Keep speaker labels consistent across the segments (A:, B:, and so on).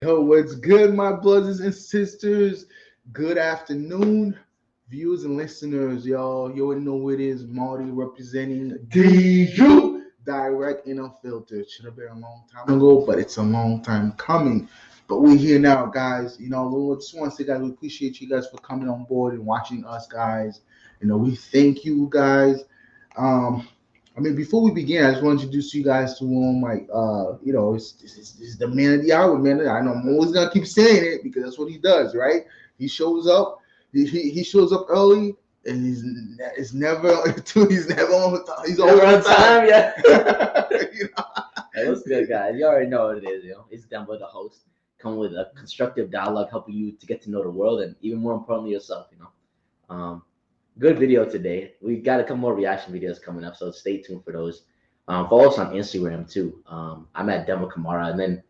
A: Yo, what's good, my brothers and sisters? Good afternoon, viewers and listeners, y'all. You already know who it is. Marty representing DU, Direct and Unfiltered. Should have been a long time ago, but it's a long time coming. But we're here now, guys. We just want to say, guys, we appreciate you guys for coming on board and watching us, guys. We thank you, guys. Um, before we begin, I just want to introduce you guys to this is the man of the hour, man. I know I'm always gonna keep saying it because that's what he does, right? He shows up, he shows up early, and it's never he's never on time. He's
B: Never
A: always
B: on
A: on time.
B: time, yeah.
A: You know?
B: Hey, what's good, guys? You already know what it is, It's Dumbo, the host, come with a constructive dialogue, helping you to get to know the world and even more importantly yourself. Um, Good video today. We got a couple more reaction videos coming up, so stay tuned for those. Follow us on Instagram too. I'm at Demo Kamara, and then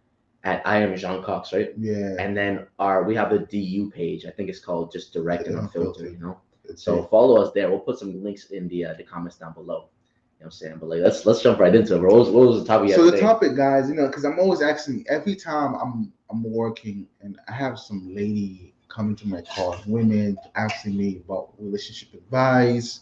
B: at I am Jean Cox, right?
A: Yeah.
B: And then we have the DU page. I think it's called just Direct and Unfiltered. So
A: it.
B: follow us there. We'll put some links in the comments down below. You know what I'm saying? But like, let's jump right into it, bro. What was the topic
A: So the
B: today?
A: topic, guys, because I'm always asking every time I'm working and I have some lady coming to my call, women asking me about relationship advice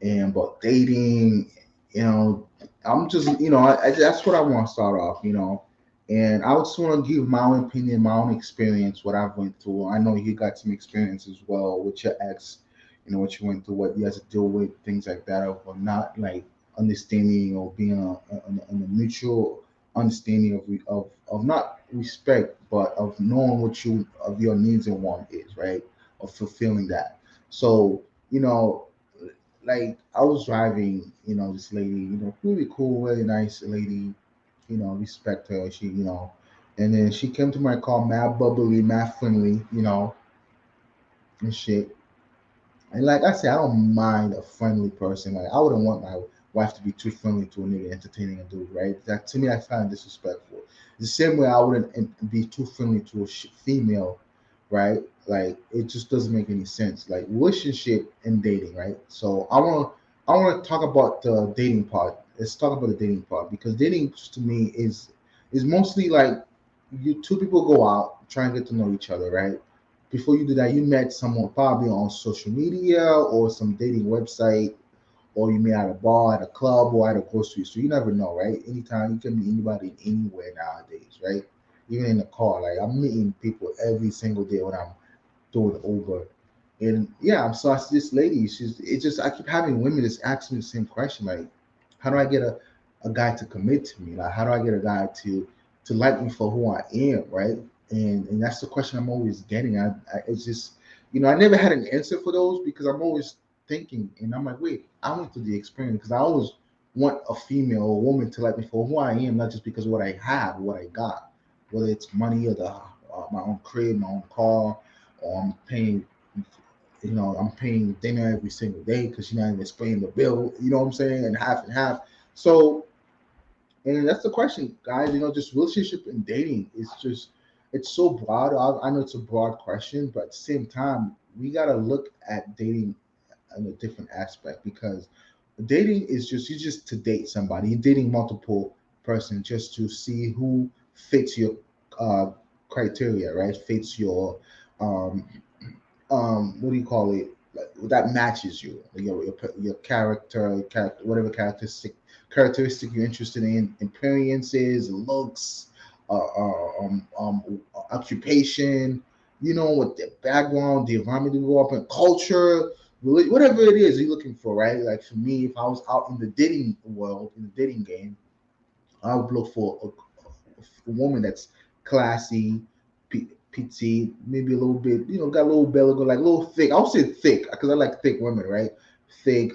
A: and about dating. You know, I'm just that's what I want to start off. And I just want to give my own opinion, my own experience, what I've went through. I know you got some experience as well with your ex. What you went through, what you had to deal with, things like that, or not like understanding or being a mutual understanding of not respect but of knowing what you of your needs and want is, right, of fulfilling that. So you know like I was driving, this lady, really cool, really nice lady, respect her. She, and then she came to my car, mad bubbly, mad friendly, and shit. And like I said, I don't mind a friendly person. Like I wouldn't want my wife to be too friendly to a nigga entertaining a dude, right? That to me, I find disrespectful. The same way I wouldn't be too friendly to a female, right? Like it just doesn't make any sense. Like relationship and dating, right? So I want to talk about the dating part. Let's talk about the dating part because dating to me is mostly like you two people go out try and get to know each other, right? Before you do that, you met someone probably on social media or some dating website, or you met at a bar, at a club, or at a grocery store. You never know, right? Anytime you can meet anybody anywhere nowadays, right? Even in the car. Like I'm meeting people every single day when I'm doing Uber. And yeah, so I see this lady. I keep having women just ask me the same question, like, how do I get a guy to commit to me? Like, how do I get a guy to like me for who I am, right? And that's the question I'm always getting. It's just, I never had an answer for those because I'm always thinking, and I'm like, wait, I went through the experience because I always want a female or a woman to like me for who I am, not just because of what I have, what I got, whether it's money or the my own crib, my own car, or I'm paying dinner every single day because you're not even splitting the bill. You know what I'm saying? And half. So, and that's the question, guys. Just relationship and dating is just it's so broad. I know it's a broad question, but at the same time, we gotta look at dating in a different aspect because dating is just you just to date somebody. You're dating multiple person just to see who fits your uh, criteria, right? Fits your um, what do you call it? Like, that matches you, your character, whatever characteristic you're interested in, appearances, looks, occupation. What the background, the environment you grew up in, culture, whatever it is you're looking for, right? Like for me, if I was out in the dating world, in the dating game, I would look for a woman that's classy, petite, maybe a little bit, got a little belly, like a little thick. I would say thick because I like thick women, right? Thick,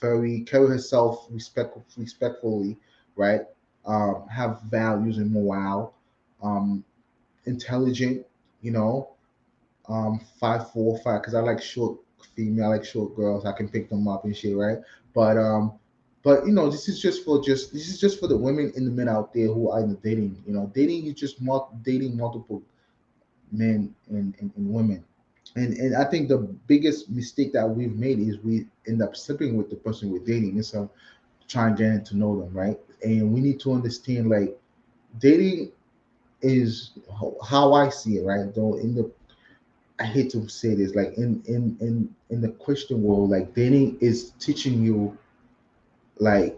A: very carry herself respectfully, right? Have values and morale, intelligent, you know, 5'4", 5", because I like short female, I like short girls. I can pick them up and shit, right? But this is just for the women and the men out there who are in the dating. Dating is just dating multiple men and women. And I think the biggest mistake that we've made is we end up sleeping with the person we're dating instead of trying getting to know them, right? And we need to understand like dating. is how I see it, right? Though in the I hate to say this, like in the Christian world, like dating is teaching you like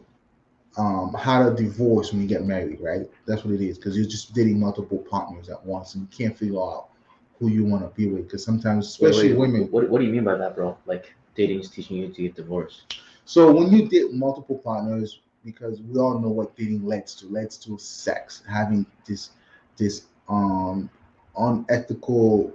A: how to divorce when you get married, right? That's what it is, because you're just dating multiple partners at once and you can't figure out who you want to be with. Because sometimes,
B: Wait,
A: especially
B: wait,
A: women,
B: what do you mean by that, bro? Like dating is teaching you to get divorced?
A: so when you date multiple partners, because we all know what dating leads to sex, having this unethical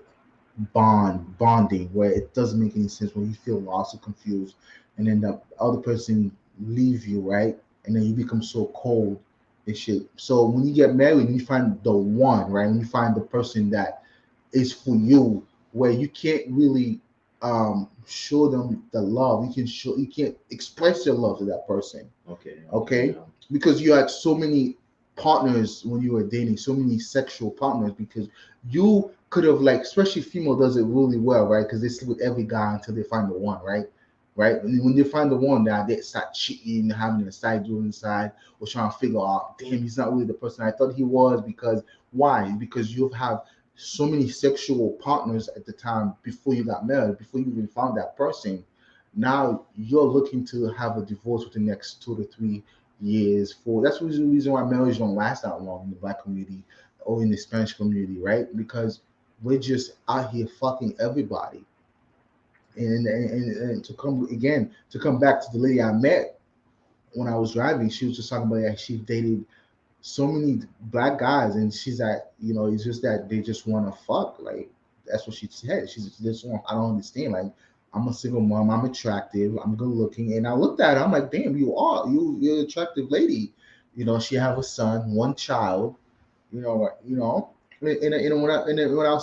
A: bonding where it doesn't make any sense, when you feel lost or confused, and then the other person leave you, right? And then you become so cold and shit. So when you get married and you find the one, right? When you find the person that is for you, where you can't really show them the love, you can't express your love to that person,
B: Okay,
A: okay?
B: yeah.
A: Because you had so many partners when you were dating, so many sexual partners, because you could have, like, especially female does it really well, right? Because they sleep with every guy until they find the one, right? Right? And when they find the one, now they start cheating, having a side doing inside, or trying to figure out, damn, he's not really the person I thought he was. Because why? Because you have so many sexual partners at the time before you got married, before you even found that person. Now you're looking to have a divorce within the next 2 to 3 years. For that's the reason why marriage don't last that long in the black community or in the Spanish community, right? Because we're just out here fucking everybody. And to come again, to come back to the lady I met when I was driving, she was just talking about that she dated so many black guys, and she's like, it's just that they just want to fuck. Like, that's what she said. She's just, I don't understand. Like, I'm a single mom, I'm attractive, I'm good looking, and I looked at her, I'm like, damn, you're an attractive lady. She have a son, one child. When I was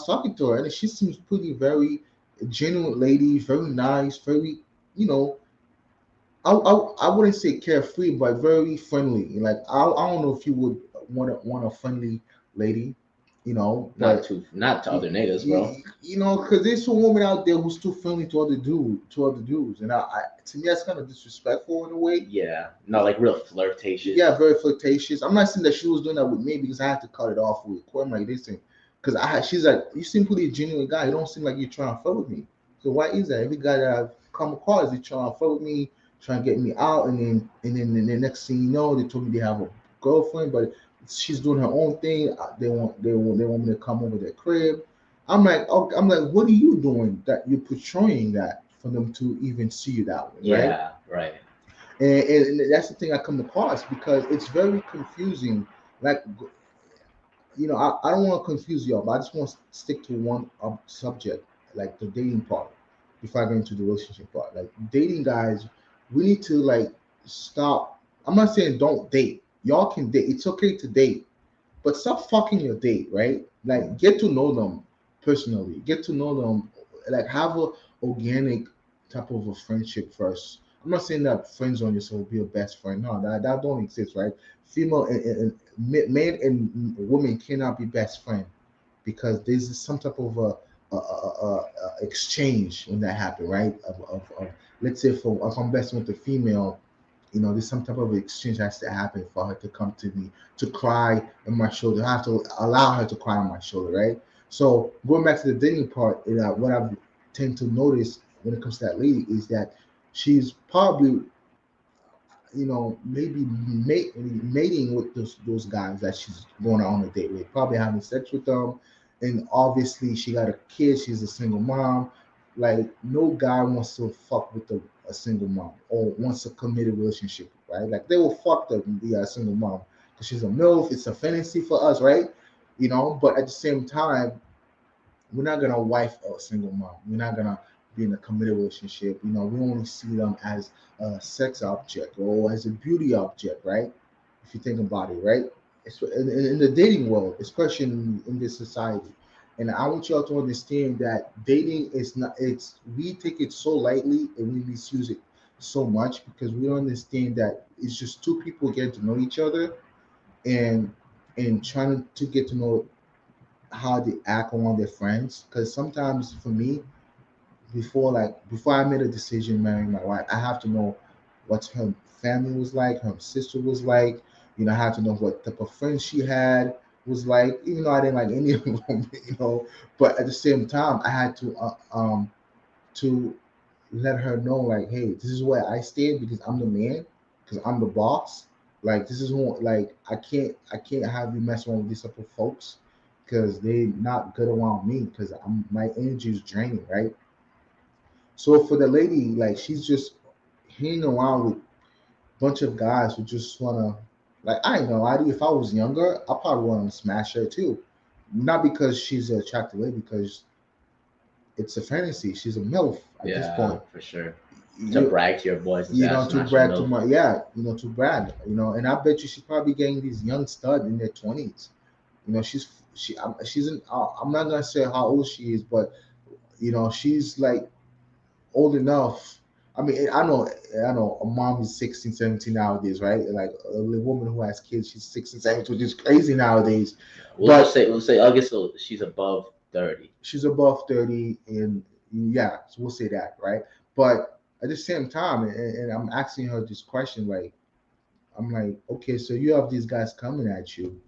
A: talking to her, and she seems pretty very genuine lady, very nice, very, you know, I wouldn't say carefree, but very friendly. Like, I don't know if you would want a friendly lady, but
B: Not to other niggas, bro.
A: because there's some woman out there who's too friendly to other dudes, and to me that's kind of disrespectful in a way.
B: Yeah, no, like real flirtatious.
A: Yeah, very flirtatious. I'm not saying that she was doing that with me, because I had to cut it off with court. I'm like, listen, because she's like, you seem pretty genuine guy. You don't seem like you're trying to flirt with me. So why is that? Every guy that I've come across, they trying to flirt with me, trying to get me out, and then the next thing you know, they told me they have a girlfriend, but she's doing her own thing. They want me to come over their crib. I'm like, what are you doing that you're portraying that for them to even see you that way, right?
B: Yeah, right.
A: And that's the thing I come across, because it's very confusing. Like, I don't want to confuse y'all, but I just want to stick to one subject, like the dating part, before I get into the relationship part. Like, dating, guys, we need to, like, stop. I'm not saying don't date. Y'all can date. It's okay to date, but stop fucking your date, right? Like, get to know them personally. Get to know them. Like, have a organic type of a friendship first. I'm not saying that friends on yourself will be your best friend. No, that don't exist, right? Female and men and women cannot be best friend, because there's some type of a exchange when that happen, right? Of let's say, for if I'm best with the female, there's some type of exchange has to happen for her to come to me to cry on my shoulder. I have to allow her to cry on my shoulder, right? So going back to the dating part, what I tend to notice when it comes to that lady is that she's probably, maybe mating with those guys that she's going on a date with, probably having sex with them, and obviously she got a kid. She's a single mom. Like, no guy wants to fuck with a single mom or wants a committed relationship, right? Like, they will fuck the single mom because she's a milf. It's a fantasy for us, right? But at the same time, we're not gonna wife a single mom. We're not gonna be in a committed relationship. We only see them as a sex object or as a beauty object, right? If you think about it, right? In the dating world, especially in this society. And I want y'all to understand that dating is not, it's, we take it so lightly and we misuse it so much, because we don't understand that it's just two people getting to know each other, and trying to get to know how they act around their friends. Because sometimes for me, before I made a decision marrying my wife, I have to know what her family was like, her sister was like. I have to know what type of friends she had. was like, even though I didn't like any of them, but at the same time, I had to let her know, like, hey, this is where I stand because I'm the man, because I'm the boss. Like, this is who, like, I can't have you mess around with these type of folks because they not good around me because my energy is draining, right? So for the lady, like, she's just hanging around with bunch of guys who just wanna, like, I ain't gonna lie to you, if I was younger, I probably wanna smash her too. Not because she's an attractive lady, because it's a fantasy. She's a MILF at this
B: Yeah,
A: point.
B: for sure. To
A: You
B: brag to your boys and say, I
A: to
B: smashed a
A: brag to
B: milf.
A: my, yeah, to brag, and I bet you she's probably getting these young stud in their 20s. She's in, I'm not gonna say how old she is, but she's like old enough. I mean, I know a mom is 16, 17 nowadays, right? Like a woman who has kids, she's 16, 17, which is crazy nowadays. But
B: We'll say I guess she's above 30.
A: she's above 30, and yeah, so we'll say that, right? But at the same time, and I'm asking her this question, like, I'm like, okay, so you have these guys coming at you,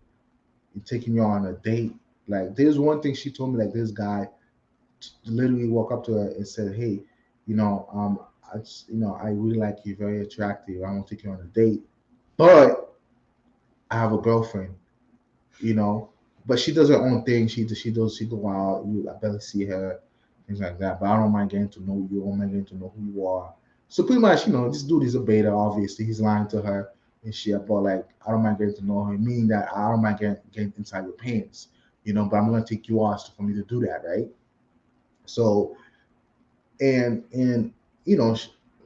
A: and taking you on a date. Like, there's one thing she told me, like, this guy literally walked up to her and said, "Hey, I really like you, very attractive. I want to take you on a date, but I have a girlfriend, you know." But she does her own thing. She go out. I barely see her, things like that. But I don't mind getting to know you. I don't mind getting to know who you are. So pretty much, this dude is a beta. Obviously, he's lying to her and shit. But like, I don't mind getting to know her. Meaning that I don't mind getting inside your pants, But I'm gonna take you out for me to do that, right? So and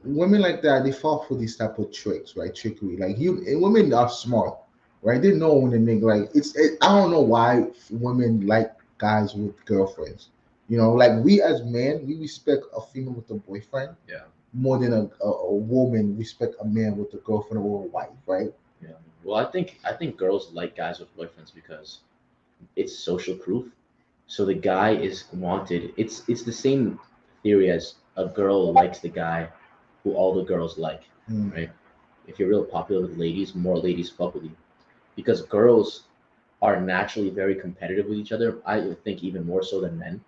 A: women like that, they fall for these type of tricks, right? Trickery. Like, and women are smart, right? They know when they make, like, I don't know why women like guys with girlfriends. Like, we as men, we respect a female with a boyfriend
B: Yeah.
A: more than a woman respect a man with a girlfriend or a wife, right?
B: Yeah. Well, I think girls like guys with boyfriends because it's social proof. So the guy is wanted. It's the same theory as a girl likes the guy who all the girls like,
A: Mm.
B: right? If you're real popular with ladies, more ladies fuck with you because girls are naturally very competitive with each other. I would think even more so than men.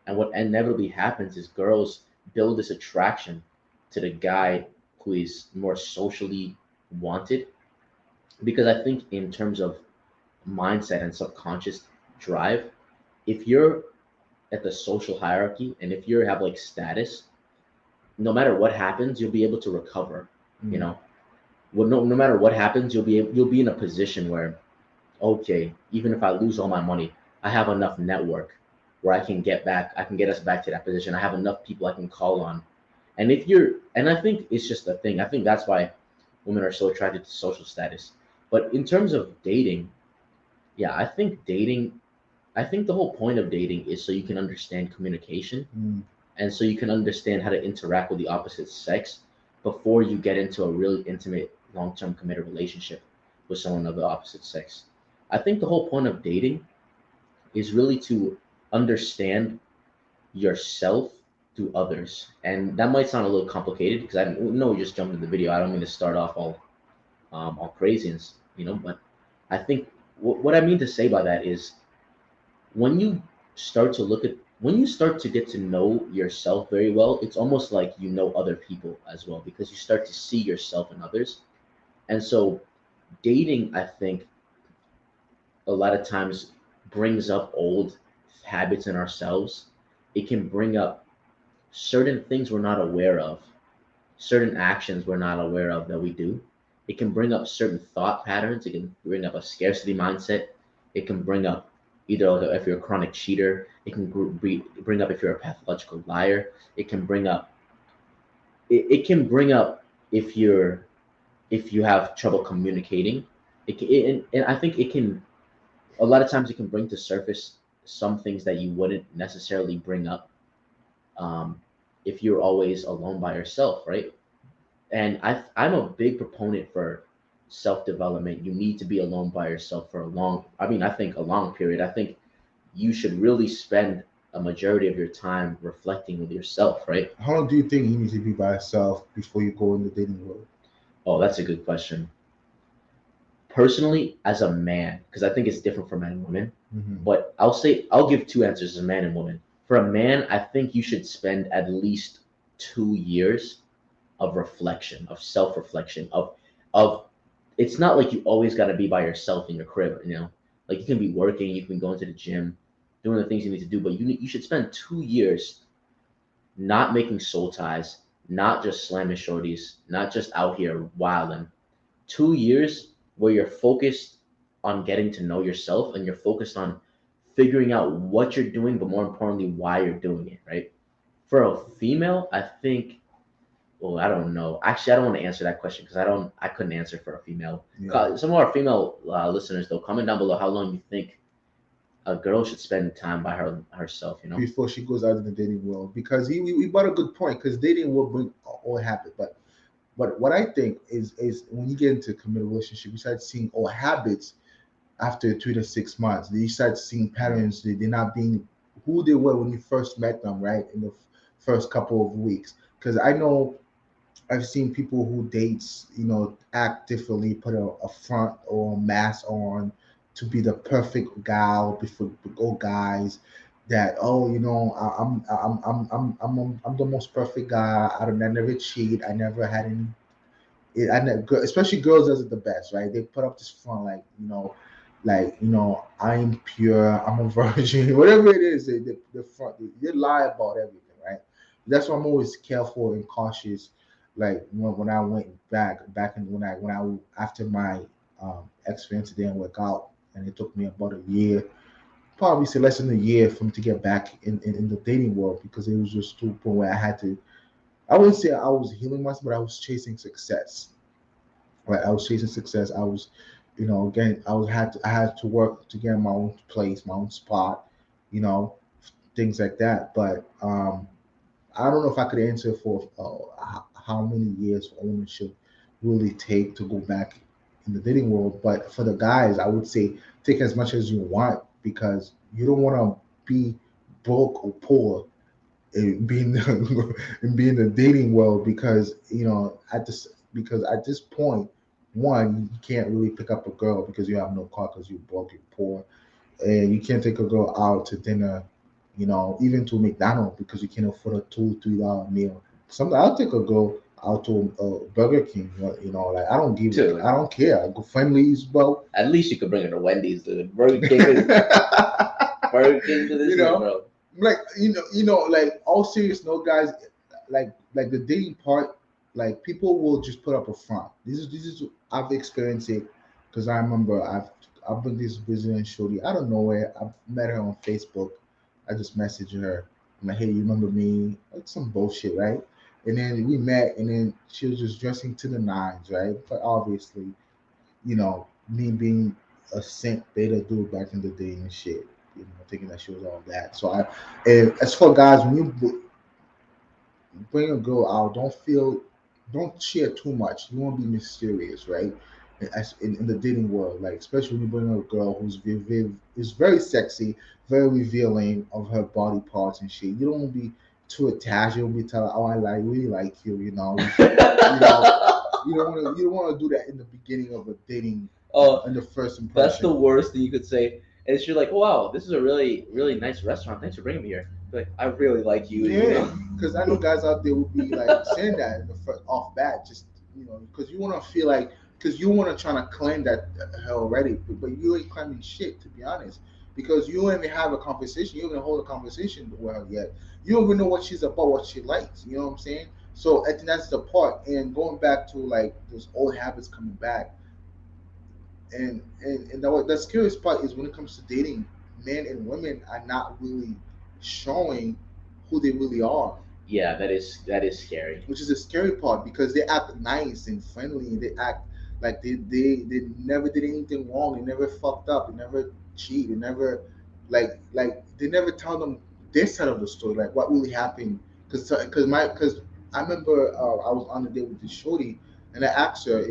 B: And what inevitably happens is girls build this attraction to the guy who is more socially wanted because I think in terms of mindset and subconscious drive, if you're at the social hierarchy and if you have like status, no matter what happens, you'll be able to recover. You
A: Mm.
B: know, well, no matter what happens, you'll be in a position where, okay, even if I lose all my money, I have enough network where I can get us back to that position. I have enough people I can call on. And I think it's just a thing. I think that's why women are so attracted to social status. But in terms of dating, yeah, I think the whole point of dating is so you can understand communication
A: Mm.
B: and so you can understand how to interact with the opposite sex before you get into a really intimate, long term committed relationship with someone of the opposite sex. I think the whole point of dating is really to understand yourself through others. And that might sound a little complicated because I know we just jumped into the video. I don't mean to start off all crazy, but I think what I mean to say by that is when you when you start to get to know yourself very well, it's almost like you know other people as well because you start to see yourself in others. And so dating, I think, a lot of times brings up old habits in ourselves. It can bring up certain things we're not aware of, certain actions we're not aware of that we do. It can bring up certain thought patterns. It can bring up a scarcity mindset. It can bring up either if you're a chronic cheater. It can bring up if you're a pathological liar. It can bring up it can bring up if if you have trouble communicating. And I think it can a lot of times it can bring to surface some things that you wouldn't necessarily bring up um, if you're always alone by yourself, right? And I'm a big proponent for self development. You need to be alone by yourself for I think a long period. I think you should really spend a majority of your time reflecting with yourself, right?
A: How long do you think you need to be by yourself before you go in the dating world?
B: Oh, that's a good question. personally, as a man, because I think it's different for men and women,
A: Mm-hmm.
B: but I'll give two answers as a man and woman. For a man, I think you should spend at least 2 years of reflection, of self-reflection, of it's not like you always got to be by yourself in your crib, like you can be working, you can be going to the gym, doing the things you need to do, but you should spend 2 years not making soul ties, not just slamming shorties, not just out here wilding. 2 years where you're focused on getting to know yourself and you're focused on figuring out what you're doing, but more importantly, why you're doing it, right? For a female, I think, well, I don't know. Actually, I don't want to answer that question because I couldn't answer for a female.
A: Yeah.
B: Some of our female listeners, though, comment down below how long you think a girl should spend time by herself,
A: Before she goes out in the dating world, because he brought a good point, because dating will bring all habit, but what I think is when you get into a committed relationship, you start seeing old habits after 3 to 6 months. You start seeing patterns. They're not being who they were when you first met them, right? In the first couple of weeks. Because I know I've seen people who dates, act differently, put a front or a mask on to be the perfect gal before all guys. That, oh, I'm the most perfect guy. I never cheat. I never had any. I never, especially girls does it the best, right? They put up this front, like, I'm pure. I'm a virgin. Whatever it is, the front they lie about everything, right? That's why I'm always careful and cautious. Like when I went back in when I after my experience didn't work out, and it took me about a year, probably say less than a year for me to get back in the dating world, because it was just to a point where I had to. I wouldn't say I was healing myself, but I was chasing success. Right, I was chasing success. I was, again, I had to work to get my own place, my own spot, you know, things like that. But I don't know if I could answer for how many years for ownership really take to go back in the dating world. But for the guys, I would say take as much as you want, because you don't want to be broke or poor and being and be in the dating world, because because at this point, one, you can't really pick up a girl because you have no car, because you're broke, you're poor, and you can't take a girl out to dinner, even to McDonald's, because you can't afford a $2-3 meal. Sometimes I'll take a girl out to Burger King, like
B: Dude,
A: I don't care. I go families, bro.
B: at least you could bring her to Wendy's, dude. Burger King is Burger King to this
A: you
B: day,
A: know,
B: bro.
A: like like all serious no guys, like the dating part, like people will just put up a front. This is I've experienced it, because I remember I've been this busy and shorty out of nowhere. I've met her on Facebook. I just messaged her. I'm like, hey, you remember me? Like some bullshit, right? And then we met, and then she was just dressing to the nines, right? But obviously, me being a Saint Beta dude back in the day and shit, thinking that she was all that. So and as for guys, when you bring a girl out, don't share too much. You want to be mysterious, right? As in the dating world, like especially when you bring a girl who's is very sexy, very revealing of her body parts and shit. You don't want to be too attached. You don't be telling, oh, really like you. You know, you don't want to do that in the beginning of a dating,
B: Oh,
A: in the first
B: that's the
A: impression.
B: worst thing you could say. And you're like, wow, this is a really, really nice restaurant. Thanks for bringing me here. Like, I really like you,
A: Yeah, because I know guys out there would be like saying that in the first off bat, just because you want to feel like, because you want to try to claim that her already, but you ain't claiming shit, to be honest, because you don't even have a conversation, you don't even hold a conversation with her yet. You don't even know what she's about, what she likes. You know what I'm saying? So I think that's the part. And going back to like those old habits coming back, and the scariest part is when it comes to dating, men and women are not really showing who they really are,
B: yeah, that is scary.
A: which is the scary part, because they act nice and friendly, and they act like they never did anything wrong, they never fucked up, they never cheat, they never like they never tell them this side of the story, like what really happened. Because I remember I was on a date with this shorty, and I asked her,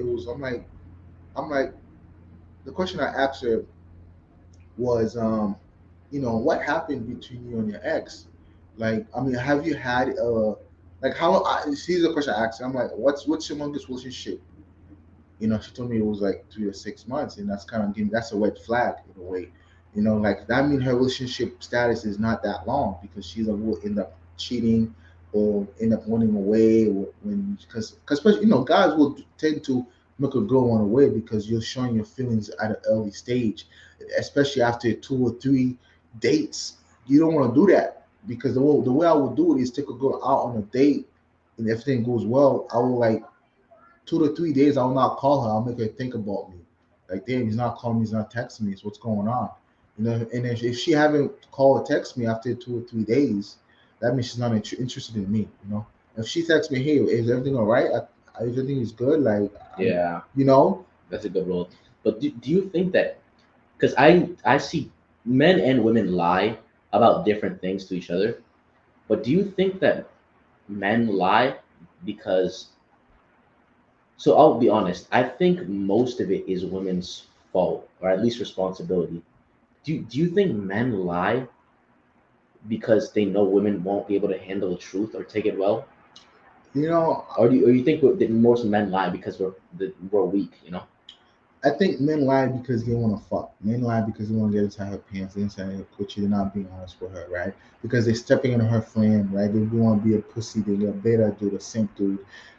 A: I'm like the question I asked her was, what happened between you and your ex? Like, I mean, have you had like how? Here's the question I asked her. I'm like, what's your longest relationship? She told me it was like 3 or 6 months, and that's kind of giving that's a red flag in a way. Like that means her relationship status is not that long because she's will end up cheating or end up running away or when because guys will tend to make a girl run away because you're showing your feelings at an early stage, especially after 2 or 3 dates. You don't want to do that because the way I would do it is take a girl out on a date, and if everything goes well, I will like 2 to 3 days, I will not call her. I'll make her think about me. Like, damn, he's not calling me, he's not texting me. So what's going on? And if she haven't called or text me after 2 or 3 days, that means she's not interested in me. If she texts me, hey, is everything all right? Everything is good. Like,
B: Yeah,
A: you know,
B: that's a good rule. But do you think that because I see men and women lie about different things to each other, but do you think that men lie because so I'll be honest, I think most of it is women's fault or at least responsibility. Do you think men lie because they know women won't be able to handle the truth or take it well?
A: you know,
B: Or you think that most men lie because we're weak, you know?
A: I think men lie because they want to fuck. Men lie because they want to get inside her pants, inside her coochie. They're not being honest with her, right? Because they're stepping into her flame, right? They want to be a pussy. They're a beta dude, a simp dude,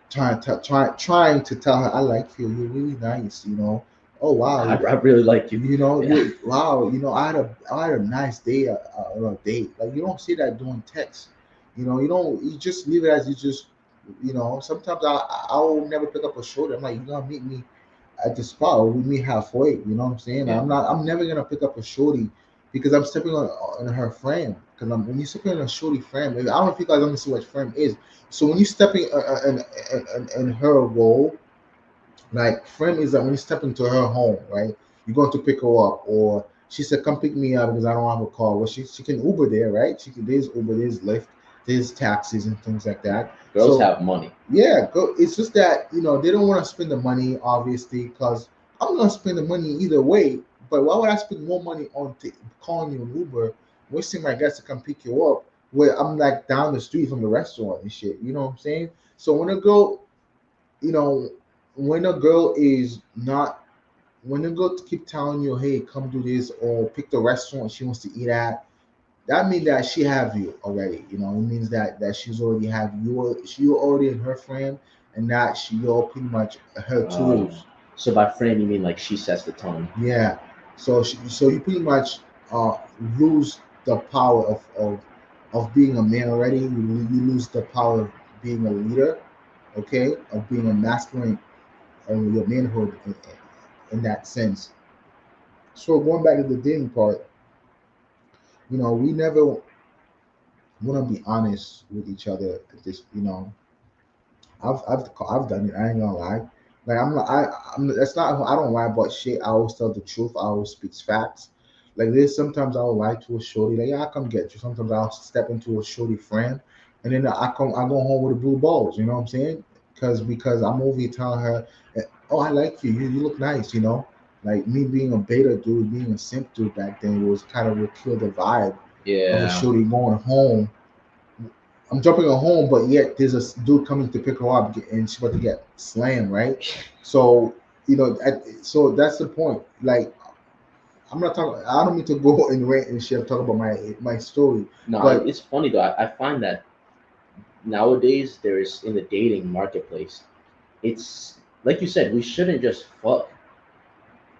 A: trying to tell her, "I like you. You're really nice." Oh wow,
B: I really like you. Yeah.
A: you wow. I had a nice day or a date. Like you don't see that doing text. You don't. You just leave it as you just. Sometimes I will never pick up a shoulder. I'm like, you gotta meet me at the spot or we meet halfway. You know what I'm saying?
B: Yeah.
A: I'm never gonna pick up a shorty because I'm stepping on her frame. Because when you stepping on a shorty frame, I don't know if you guys understand what frame is. So when you stepping in her role, like frame is that when you step into her home, right? You're going to pick her up, or she said, "Come pick me up because I don't have a car." Well, she can Uber there, right? There's Uber, there's Lyft, there's taxis and things like
B: Yeah.
A: that.
B: Girls
A: So
B: have money.
A: yeah, go. It's just that they don't want to spend the money, obviously, because I'm gonna spend the money either way. But why would I spend more money on calling you an Uber, wasting my gas to come pick you up, where I'm like down the street from the restaurant and shit? You know what I'm saying? So you know, when a girl is not, when a girl keep telling you, "Hey, come do this," or pick the restaurant she wants to eat at, that means that she have you already. It means that she's already have you. She already in her frame, and that you're pretty much her
B: Um,
A: tools.
B: so by frame you mean like she sets the tone.
A: Yeah. So you pretty much uh lose the power of being a man already. You lose the power of being a leader. Okay, of being a masculine and your manhood in that sense. So going back to the dating part, we never want to be honest with each other. I've done it. I ain't gonna lie. Like I'm not. I'm. That's not. I don't lie about shit. I always tell the truth. I always speak facts. Like there's sometimes I'll lie to a shorty. Like yeah, I come get you. Sometimes I'll step into a shorty friend, and then I go home with the blue balls. You know what I'm saying? Because I'm over here telling her, oh I like you. You look nice. Like me being a beta dude, being a simp dude back then was kind of what killed the vibe of a
B: Yeah.
A: shorty going home. I'm jumping on home, but yet there's a dude coming to pick her up, and she's about to get slammed, right? So so that's the point. Like I'm not talking. I don't mean to go and rant and shit. Talk about my story,
B: No,
A: but
B: it's funny though. I find that nowadays there's in the dating marketplace, it's like you said, we shouldn't just fuck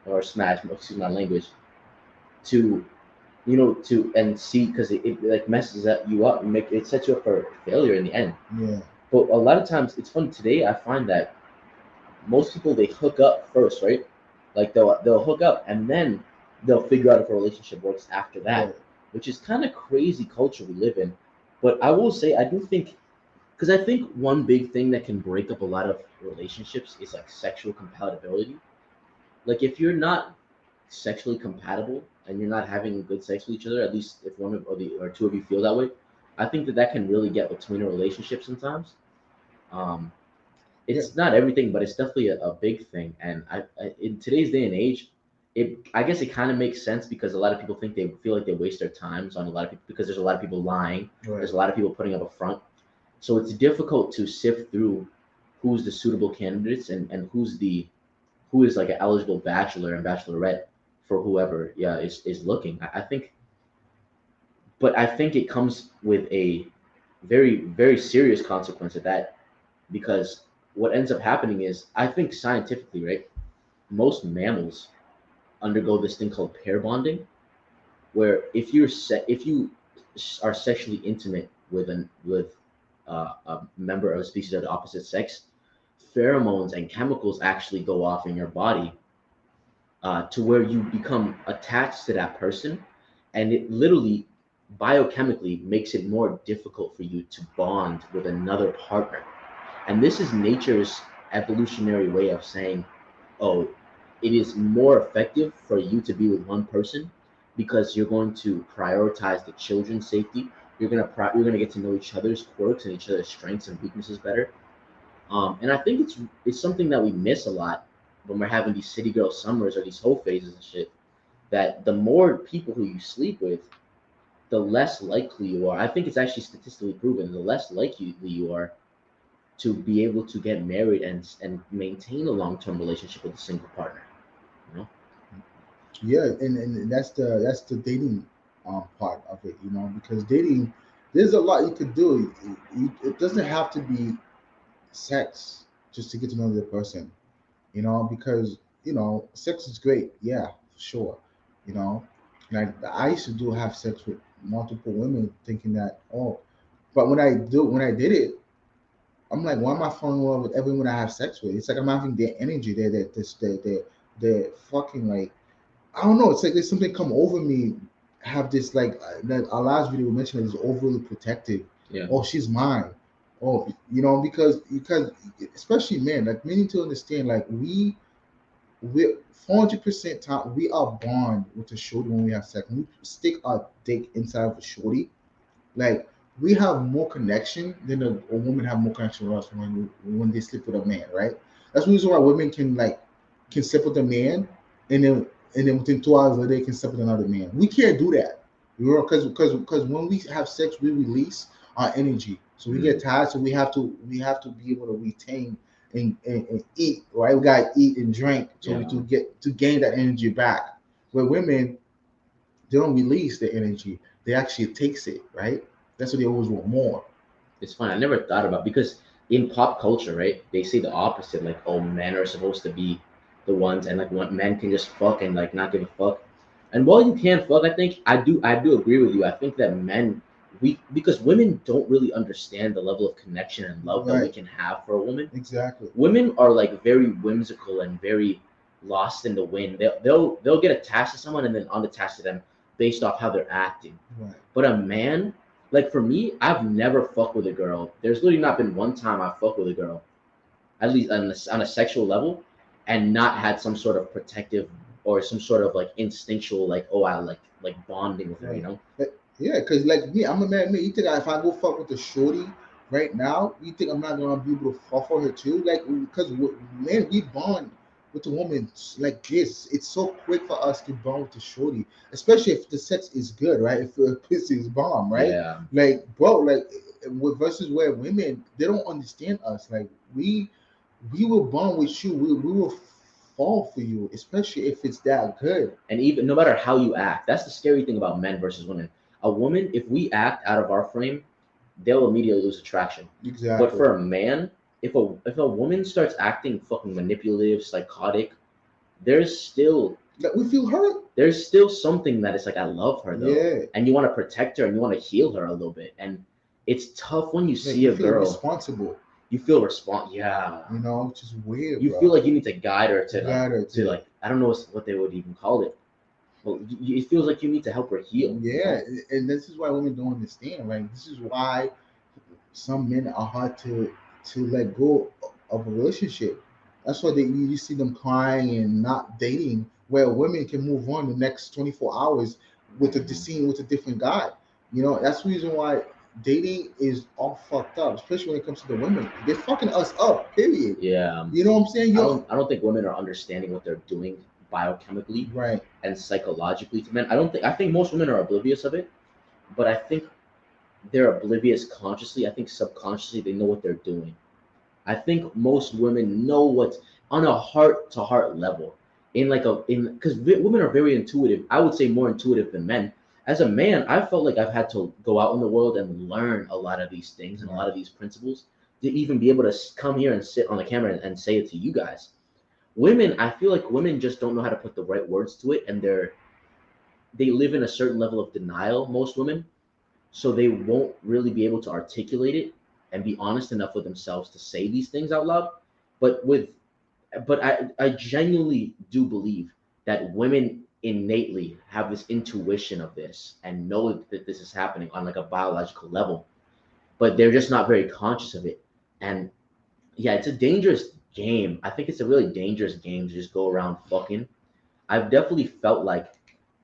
B: or smash, excuse my language, to to and see because it like messes you up and make it sets you up for failure in the end.
A: yeah,
B: But a lot of times it's funny today. I find that most people they hook up first, right? Like they'll hook up and then they'll figure out if a relationship works after
A: right,
B: that, which is kind of crazy culture we live in. But I will say I do think because I think one big thing that can break up a lot of relationships is like sexual compatibility. Like if you're not sexually compatible and you're not having good sex with each other, at least if one of or two of you feel that way, I think that can really get between a relationship sometimes. Um,
A: yeah,
B: it's not everything, but it's definitely a big thing. And in today's day and age, I guess it kind of makes sense because a lot of people think they feel like they waste their times on a lot of people because there's a lot of people lying.
A: right,
B: There's a lot of people putting up a front, so it's difficult to sift through who's the suitable candidates and who's the who is like an eligible bachelor and bachelorette for whoever is looking. I think, but I think it comes with a very serious consequence of that, because what ends up happening is, I think scientifically, right, most mammals undergo this thing called pair bonding, where if you are sexually intimate with a member of a species of the opposite sex, pheromones and chemicals actually go off in your body, to where you become attached to that person, and it literally biochemically makes it more difficult for you to bond with another partner. And this is nature's evolutionary way of saying, oh, it is more effective for you to be with one person, because you're going to prioritize the children's safety. You're gonna get to know each other's quirks and each other's strengths and weaknesses better. And I think it's something that we miss a lot when we're having these city girl summers or these whole phases and shit. That the more people who you sleep with, the less likely you are. I think it's actually statistically proven. The less likely you are to be able to get married and maintain a long term relationship with a single partner. You know?
A: Yeah, and that's the dating part of it, because dating, there's a lot you could do. It doesn't have to be sex just to get to know the person, because sex is great, yeah, for sure, you know. Like I used to do have sex with multiple women, thinking that, oh, but when I did it, I'm like, why am I falling in love with everyone I have sex with? It's like I'm having their energy, they're fucking like, I don't know. It's like there's something come over me. Have this like that our last video we mentioned is overly protective.
B: Yeah.
A: Oh, she's mine. Oh, because especially men, like men need to understand, like we 400% time we are bond with a shorty when we have sex. When we stick our dick inside of a shorty, like we have more connection than a woman have more connection with us when they sleep with a man, right? That's the reason why women can sleep with a man, and then within 2 hours later they can sleep with another man. We can't do that, because when we have sex we release our energy, so we get tired. So we have to be able to retain and eat, right? We gotta eat and drink so we
B: Yeah.
A: to gain that energy back. Where women, they don't release the energy, they actually takes it, right? That's what they always want more.
B: It's fun. I never thought about, because in pop culture, right? They say the opposite, like, oh, men are supposed to be the ones, and like what men can just fuck and like not give a fuck. And while you can fuck, I do agree with you. I think that men, we because women don't really understand the level of connection and love that we
A: Right,
B: can have for a woman.
A: exactly.
B: Women are like very whimsical and very lost in the wind. They'll get attached to someone and then unattached to them based off how they're acting.
A: Right.
B: But a man, like for me, I've never fucked with a girl. There's literally not been one time I fucked with a girl, at least on a sexual level, and not had some sort of protective or some sort of like instinctual, like, oh, I like bonding with her, you
A: Right.
B: know?
A: Yeah, because like me, I'm a man. Me, you think if I go fuck with the shorty right now, you think I'm not gonna be able to fall for her too? Like, because man, we bond with the woman like this. It's so quick for us to bond with the shorty, especially if the sex is good, right? If the pussy is bomb, right?
B: Yeah.
A: Like, bro, like versus where women, they don't understand us. Like we will bond with you. We will fall for you, especially if it's that good.
B: And even no matter how you act, that's the scary thing about men versus women. A woman, if we act out of our frame, they'll immediately lose attraction. But
A: Exactly.
B: for a man, if a woman starts acting fucking manipulative, psychotic, there's still
A: Like we feel hurt.
B: there's still something that is like, I love her though,
A: Yeah.
B: and you want to protect her and you want to heal her a little bit. And it's tough when you
A: Like
B: see
A: you
B: a
A: feel
B: girl,
A: responsible,
B: you feel yeah,
A: which is weird,
B: you feel
A: bro.
B: like you need to guide her
A: You
B: to like
A: got it
B: to
A: too.
B: like I don't know what they would even call it. Well, it feels like you need to help her heal. You
A: Yeah,
B: know?
A: and this is why women don't understand. Right, this is why some men are hard to let go of a relationship. That's why you see them crying and not dating. Where women can move on the next 24 hours with a
B: Mhm.
A: scene with a different guy. That's the reason why dating is all fucked up, especially when it comes to the women. They're fucking us up. Period.
B: Yeah.
A: You know what I'm saying?
B: I don't think women are understanding what they're doing biochemically
A: Right.
B: and psychologically to men. I think most women are oblivious of it, but I think they're oblivious consciously. I think subconsciously they know what they're doing. I think most women know what on a heart to heart level. In like a in because women are very intuitive. I would say more intuitive than men. As a man, I felt like I've had to go out in the world and learn a lot of these things and a lot
A: Right.
B: of these principles to even be able to come here and sit on the camera and say it to you guys. Women, I feel like women just don't know how to put the right words to it, and they live in a certain level of denial. Most women, so they won't really be able to articulate it and be honest enough with themselves to say these things out loud. But with but I genuinely do believe that women innately have this intuition of this and know that this is happening on like a biological level, but they're just not very conscious of it. And yeah, it's a dangerous game. I think it's a really dangerous game to just go around fucking. I've definitely felt like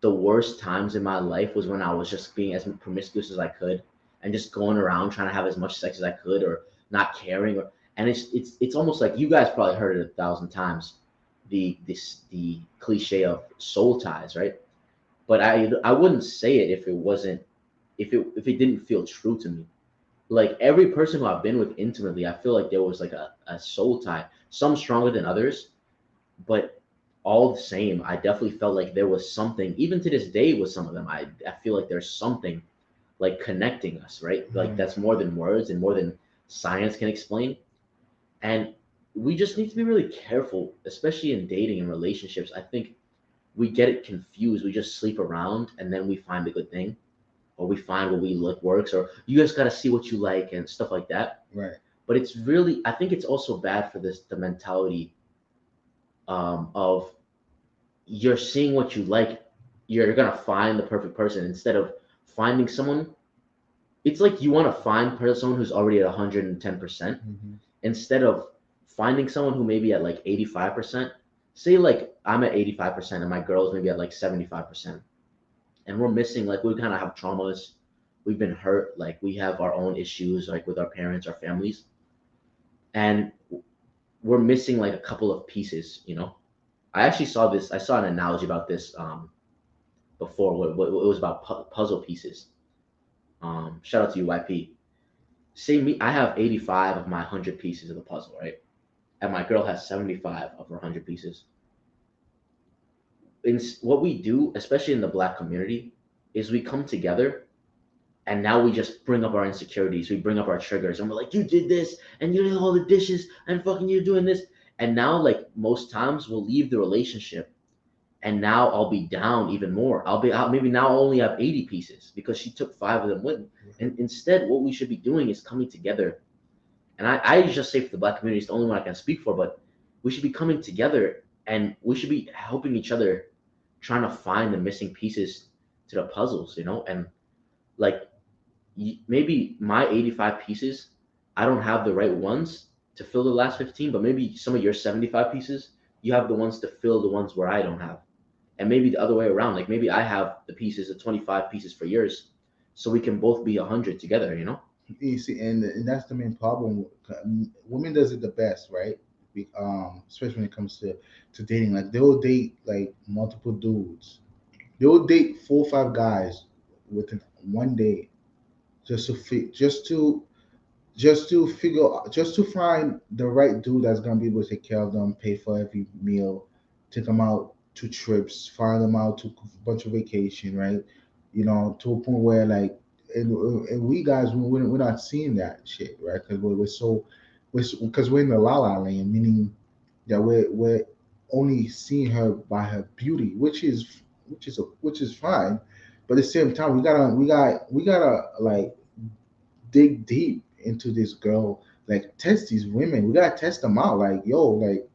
B: the worst times in my life was when I was just being as promiscuous as I could and just going around trying to have as much sex as I could or not caring or and it's almost like you guys probably heard it 1,000 times the cliche of soul ties, right? But I wouldn't say it if it wasn't if it didn't feel true to me. Like every person who I've been with intimately, I feel like there was like a soul tie, some stronger than others, but all the same, I definitely felt like there was something, even to this day with some of them, I feel like there's something like connecting us, right? Like
A: Mm.
B: that's more than words and more than science can explain. And we just need to be really careful, especially in dating and relationships. I think we get it confused. We just sleep around and then we find a good thing, or we find what we look works, or you just got to see what you like and stuff like that.
A: Right.
B: But it's really, I think it's also bad for this, the mentality of you're seeing what you like, you're gonna find the perfect person instead of finding someone. It's like you want to find someone who's already at 110%
A: Hmm.
B: instead of finding someone who may be at like 85%. Say like I'm at 85% and my girl's maybe at like 75%, and we're missing like we kind of have traumas, we've been hurt, like we have our own issues like with our parents, our families, and we're missing like a couple of pieces. I actually saw this. I saw an analogy about this before. What it was about puzzle pieces. Shout out to you, YP. Say me, I have 85 of my 100 pieces of the puzzle, right? And my girl has 75 of her 100 pieces. In what we do, especially in the black community, is we come together and now we just bring up our insecurities. We bring up our triggers, and we're like, "You did this, and you did all the dishes, and fucking you're doing this." And now, like most times, we'll leave the relationship and now I'll be down even more. I'll be out. Maybe now I only have 80 pieces because she took five of them with me. And instead, what we should be doing is coming together. And I just say for the black community, it's the only one I can speak for, but we should be coming together and we should be helping each other, trying to find the missing pieces to the puzzles, And like maybe my 85 pieces, I don't have the right ones to fill the last 15, but maybe some of your 75 pieces, you have the ones to fill the ones where I don't have, and maybe the other way around. Like maybe I have the pieces, the 25 pieces for yours, so we can both be 100 together.
A: You see, and that's the main problem. Women does it the best, right? Especially when it comes to dating. Like they'll date like multiple dudes. They'll date 4 or 5 guys within one day just to fit, just to find the right dude that's gonna be able to take care of them, pay for every meal, take them out to trips, fly them out to a bunch of vacation, right? To a point where like, and we guys we're not seeing that shit, right? Because we're so because we're in the la la land, meaning that we're only seeing her by her beauty, which is fine, but at the same time we gotta like dig deep into this girl, like test these women. We gotta test them out. Like, yo, like,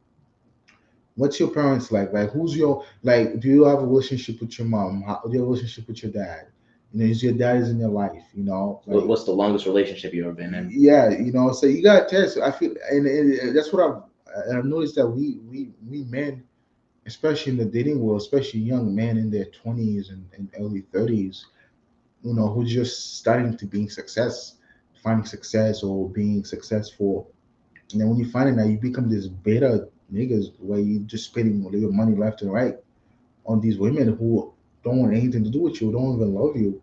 A: what's your parents like? Like, who's your like? Do you have a relationship with your mom? How do you have a relationship with your dad? Is your dad is in your life? Like,
B: What's the longest relationship you ever been in?
A: yeah, so you gotta test. I feel, and that's what I've noticed that we men, especially in the dating world, especially young men in their 20s and early 30s, who's just starting to finding success or being successful. And then when you find it now, you become this beta niggas where you just spending your money left and right on these women who don't want anything to do with you, don't even love you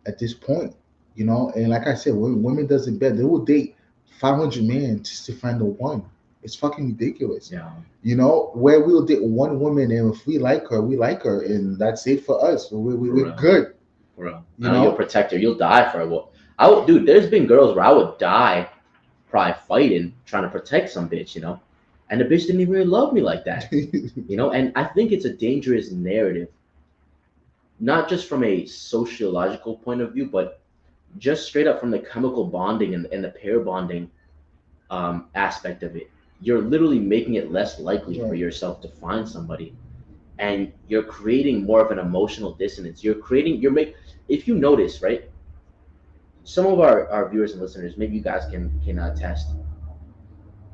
A: at this point. And like I said, women does it better. They will date 500 men just to find the one. It's fucking ridiculous.
B: Yeah.
A: You know, where we'll date one woman, and if we like her, and that's it for us.
B: For
A: We're
B: real.
A: good.
B: For real.
A: You
B: I know you'll
A: know.
B: protect her. You'll die for her. Well, I would, dude. There's been girls where I would die, probably fighting, trying to protect some bitch, and the bitch didn't even really love me like that, And I think it's a dangerous narrative, not just from a sociological point of view, but just straight up from the chemical bonding and the pair bonding aspect of it. You're literally making it less likely for
A: Right.
B: yourself to find somebody, and you're creating more of an emotional dissonance. You're if you notice, right? Some of our viewers and listeners, maybe you guys can attest.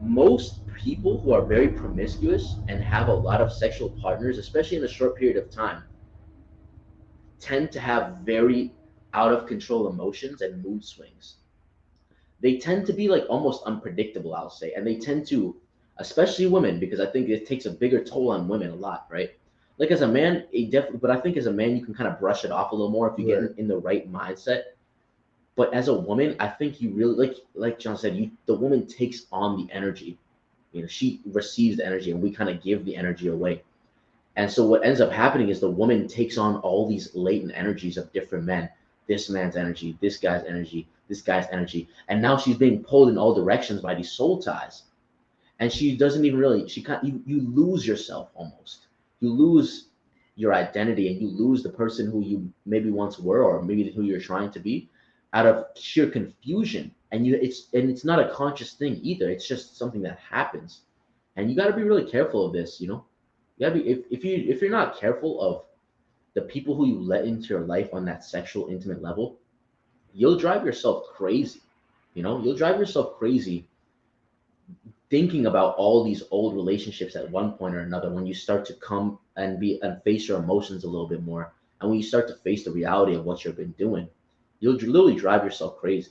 B: Most people who are very promiscuous and have a lot of sexual partners, especially in a short period of time, tend to have very out of control emotions and mood swings. They tend to be like almost unpredictable, I'll say, and they tend to, especially women, because I think it takes a bigger toll on women a lot, right? Like as a man, it definitely, but I think as a man, you can kind of brush it off a little more if you get
A: Right.
B: in the right mindset. But as a woman, I think you really like John said, the woman takes on the energy. She receives the energy, and we kind of give the energy away. And so what ends up happening is the woman takes on all these latent energies of different men. This man's energy, this guy's energy, this guy's energy, and now she's being pulled in all directions by these soul ties. And she doesn't even really. She can't. You lose yourself almost. You lose your identity, and you lose the person who you maybe once were, or maybe who you're trying to be, out of sheer confusion. And it's not a conscious thing either. It's just something that happens, and you got to be really careful of this. You gotta be if you're not careful of the people who you let into your life on that sexual intimate level, you'll drive yourself crazy. You'll drive yourself crazy thinking about all these old relationships at one point or another when you start to come and face your emotions a little bit more, and when you start to face the reality of what you've been doing, you'll literally drive yourself crazy.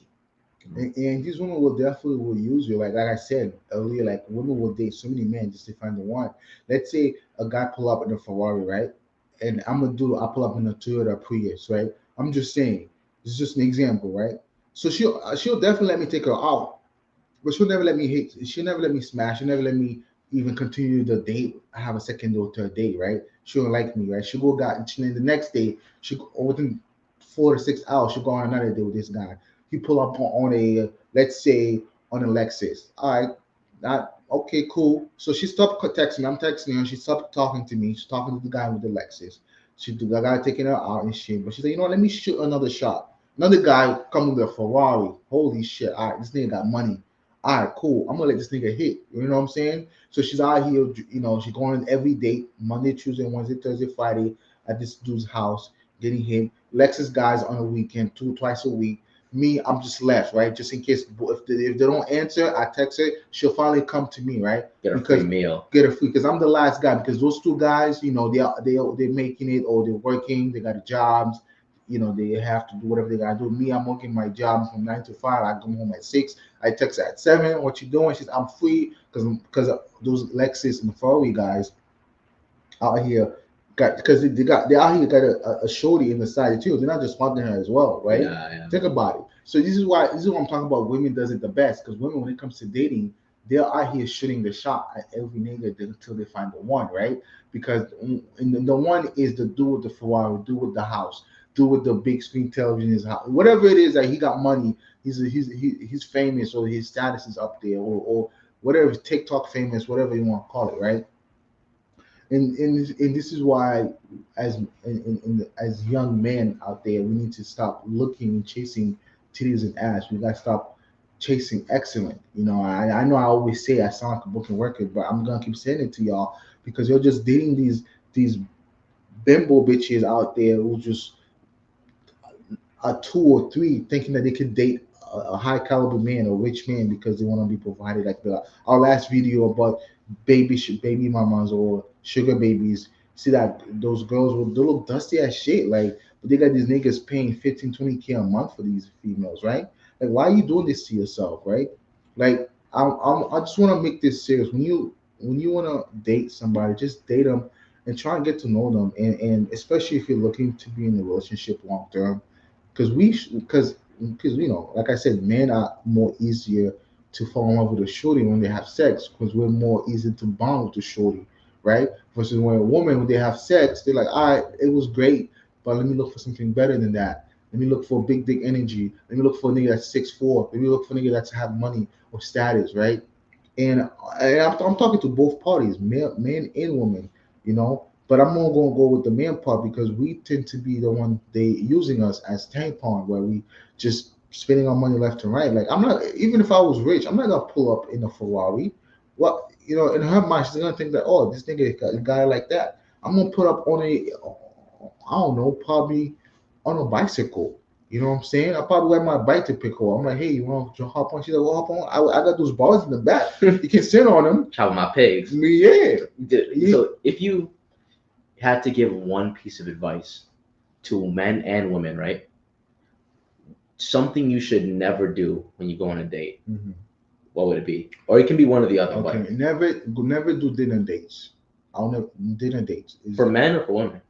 A: And these women will definitely will use you. Like I said earlier, like women will date so many men just to find the one. Let's say a guy pull up in a Ferrari, right? And I pull up in a Toyota Prius, right? I'm just saying, this is just an example, right? So she'll definitely let me take her out, but she'll never let me hit. She'll never let me smash. She'll never let me even continue the date. Have a second or third date, right? She don't like me, right? She'll go got and then the next day she within 4 to 6 hours she'll go on another date with this guy. He pull up on a let's say on a Lexus. All right, not okay, cool. So she stopped texting me. I'm texting her. She stopped talking to me. She's talking to the guy with the Lexus. The guy taking her out and shit. But she said, let me shoot another shot. Another guy come with a Ferrari. Holy shit! All right, this nigga got money. All right, cool. I'm gonna let this nigga hit. You know what I'm saying? So she's out here. She's going every day, Monday, Tuesday, Wednesday, Thursday, Friday, at this dude's house, getting hit. Lexus guys on the weekend, twice a week. Me, I'm just left, right? Just in case if they don't answer, I text her. She'll finally come to me, right?
B: Get a free
A: Because
B: meal.
A: get a free because I'm the last guy. Because those two guys, they're making it or they're working. They got jobs. They have to do whatever they gotta do. Me, I'm working my job from 9 to 5. I come home at 6. I text her at 7. What you doing? She's I'm free because those Lexus and Ferrari guys out here got because they out here got a shorty in the side too. They're not just fucking her as well, right?
B: Yeah, yeah.
A: Think about it. So this is why I'm talking about women does it the best because women when it comes to dating, they're out here shooting the shot at every nigga until they find the one, right? Because the one is the dude with the Ferrari, dude with the house, dude with the big screen television in his house, whatever it is that he got money, he's famous or his status is up there or whatever TikTok famous, whatever you want to call it, right? And this is why as young men out there we need to stop looking and chasing titties and ass. We got to stop chasing excellent. I know I always say I sound like a broken record, but I'm gonna keep saying it to y'all because you're just dating these bimbo bitches out there who just a two or three thinking that they could date a high caliber man or rich man because they want to be provided. Like our last video about baby mamas or sugar babies. See that those girls they look dusty as shit. Like, but they got these niggas paying 15, 20K a month for these females, right? Like, why are you doing this to yourself, right? Like, I just want to make this serious. When you want to date somebody, just date them and try and get to know them, and especially if you're looking to be in a relationship long term because like I said, men are more easier to fall in love with a shorty when they have sex because we're more easy to bond with the shorty, right? Versus when a woman when they have sex, they're like, all right, it was great, but let me look for something better than that. Let me look for big dick energy. Let me look for a nigga that's 6'4". Let me look for a nigga that's have money or status, right? And I'm talking to both parties, men and women, you know. But I'm more gonna go with the man part because we tend to be the one they using us as tampon, where we just spending our money left and right. Like I'm not even if I was rich, I'm not gonna pull up in a Ferrari. What you know, in her mind, she's gonna think that this nigga got a guy like that. I'm gonna put up on I don't know, probably on a bicycle. You know what I'm saying? I probably ride my bike to pick her. I'm like, hey, you want to hop on? She's like, well, hop on. I got those bars in the back. You can sit on them.
B: Chop my pigs.
A: Yeah.
B: So if you had to give one piece of advice to men and women, right? Something you should never do when you go on a date.
A: Mm-hmm.
B: What would it be? Or it can be one or the other.
A: Okay,
B: but
A: never do dinner dates. I'll never dinner dates.
B: For men or for women?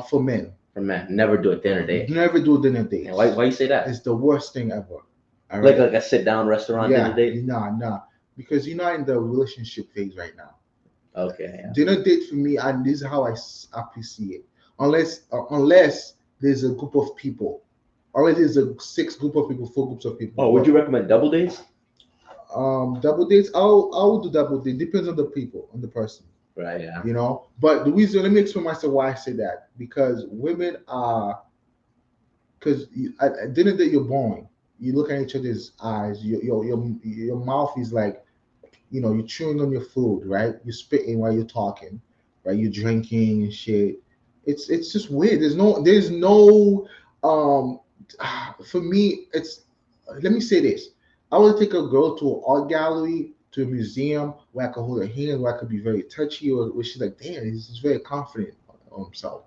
A: For men.
B: For men, never do a dinner date.
A: Never do dinner dates.
B: And why you say that?
A: It's the worst thing ever.
B: All right? Like a sit down restaurant dinner date?
A: Nah. Because you're not in the relationship phase right now.
B: Okay. Yeah.
A: Dinner date for me, and this is how I see it. Unless there's a group of people, unless there's a 6 group of people, 4 groups of people.
B: Oh, would you recommend double dates?
A: Double dates. I'll do double date. Depends on the people, on the person.
B: Right. Yeah.
A: You know, but the reason, let me explain myself why I say that. Because women are, because at dinner date you're boring. You look at each other's eyes. Your mouth is like, you know, you're chewing on your food, right? You're spitting while you're talking, right? You're drinking and shit. It's just weird. There's no for me, it's, let me say this. I would take a girl to an art gallery, to a museum where I could hold her hand, where I could be very touchy, or where she's like, damn, he's very confident on himself.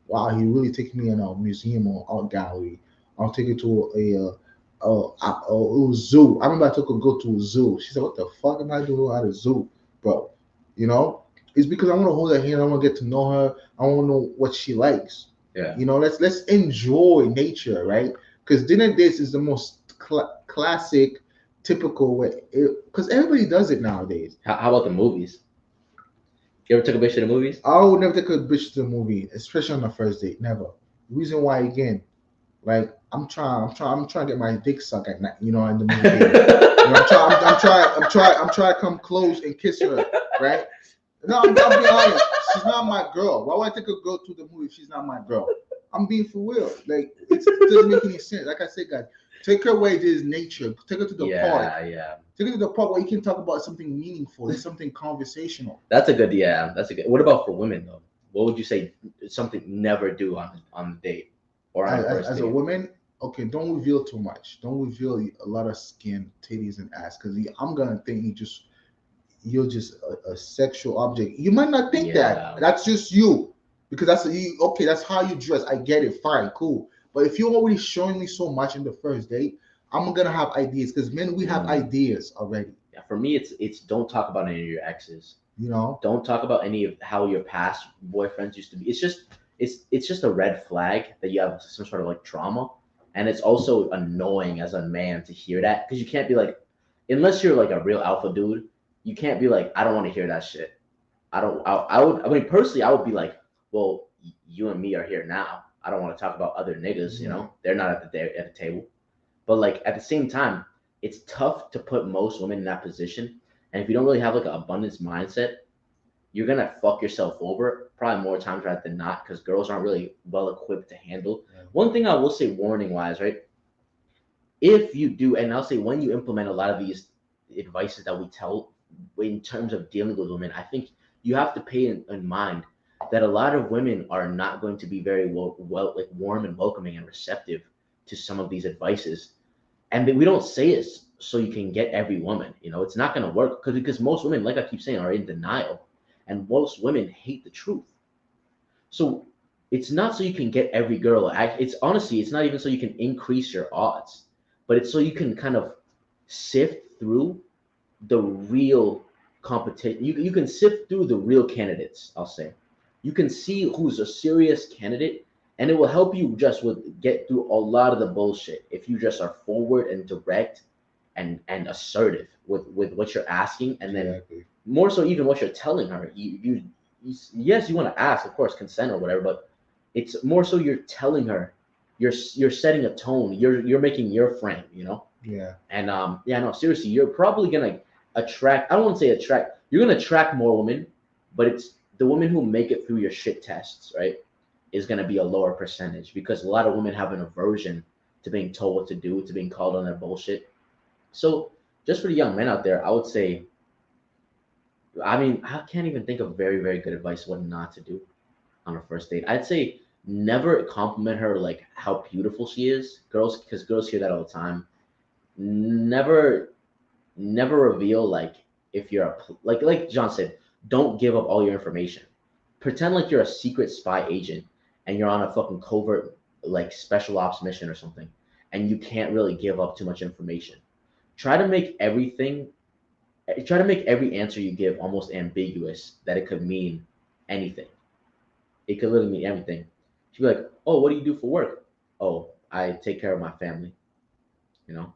A: Wow, he really taking me in a museum or art gallery. I'll take her to a zoo. I remember I took a girl to a zoo. She said, what the fuck am I doing at a zoo, bro? You know, it's because I want to hold her hand. I want to get to know her. I want to know what she likes.
B: Yeah.
A: You know, let's enjoy nature, right? Because dinner dates is the most classic, typical way. Because everybody does it nowadays.
B: How about the movies? You ever took a bitch to the movies?
A: I would never take a bitch to the movie, especially on the first date. Never. Reason why, again, like I'm trying to get my dick sucked at night, you know, in the movie. You know, I'm trying to come close and kiss her, right? No, I'm being honest. She's not my girl. Why would I take a girl to the movie if she's not my girl? I'm being for real. Like it doesn't make any sense. Like I said, guys, take her away to his nature. Take her to the park.
B: Yeah.
A: Take her to the park where you can talk about something meaningful, something conversational.
B: That's a good. What about for women though? What would you say something never do on the date or on the first date?
A: As a woman, okay, don't reveal too much. Don't reveal a lot of skin, titties, and ass, because I'm gonna think you're just a sexual object. You might not think that. That's just you. Because that's how you dress. I get it. Fine, cool. But if you're already showing me so much in the first date, I'm gonna have ideas. Because men, we have ideas already.
B: Yeah, for me, it's don't talk about any of your exes.
A: You know,
B: don't talk about any of how your past boyfriends used to be. It's just a red flag that you have some sort of like trauma, and it's also annoying as a man to hear that because you can't be like, unless you're like a real alpha dude, you can't be like, I don't want to hear that shit. I mean, personally, I would be like, well, you and me are here now. I don't want to talk about other niggas, you know, they're not at the table. But like at the same time, it's tough to put most women in that position. And if you don't really have like an abundance mindset, you're gonna fuck yourself over probably more times rather than not because girls aren't really well equipped to handle. Yeah. One thing I will say, warning wise, right? If you do, and I'll say when you implement a lot of these advices that we tell in terms of dealing with women, I think you have to pay in mind that a lot of women are not going to be very well like warm and welcoming and receptive to some of these advices. And we don't say it so you can get every woman, you know, it's not going to work because most women, like I keep saying, are in denial and most women hate the truth. So it's not so you can get every girl. It's honestly, it's not even so you can increase your odds, but it's so you can kind of sift through the real competition. You can sift through the real candidates, I'll say. You can see who's a serious candidate, and it will help you just get through a lot of the bullshit if you just are forward and direct and assertive with what you're asking, and then
A: Exactly.
B: more so even what you're telling her. Yes, you want to ask, of course, consent or whatever, but it's more so you're telling her, you're setting a tone, you're making your frame, you know.
A: Yeah.
B: And yeah, no, seriously, you're probably gonna attract. I don't want to say attract. You're gonna attract more women, but it's the women who make it through your shit tests, right? Is gonna be a lower percentage because a lot of women have an aversion to being told what to do, to being called on their bullshit. So just for the young men out there, I would say, I mean, I can't even think of very, very good advice what not to do on a first date. I'd say never compliment her like how beautiful she is. Girls, because girls hear that all the time. Never never reveal like if you're like John said, don't give up all your information. Pretend like you're a secret spy agent and you're on a fucking covert like special ops mission or something, and you can't really give up too much information. Try to make everything try to make every answer you give almost ambiguous that it could mean anything. It could literally mean everything. She'd be like, "Oh, what do you do for work?" "Oh, I take care of my family." You know.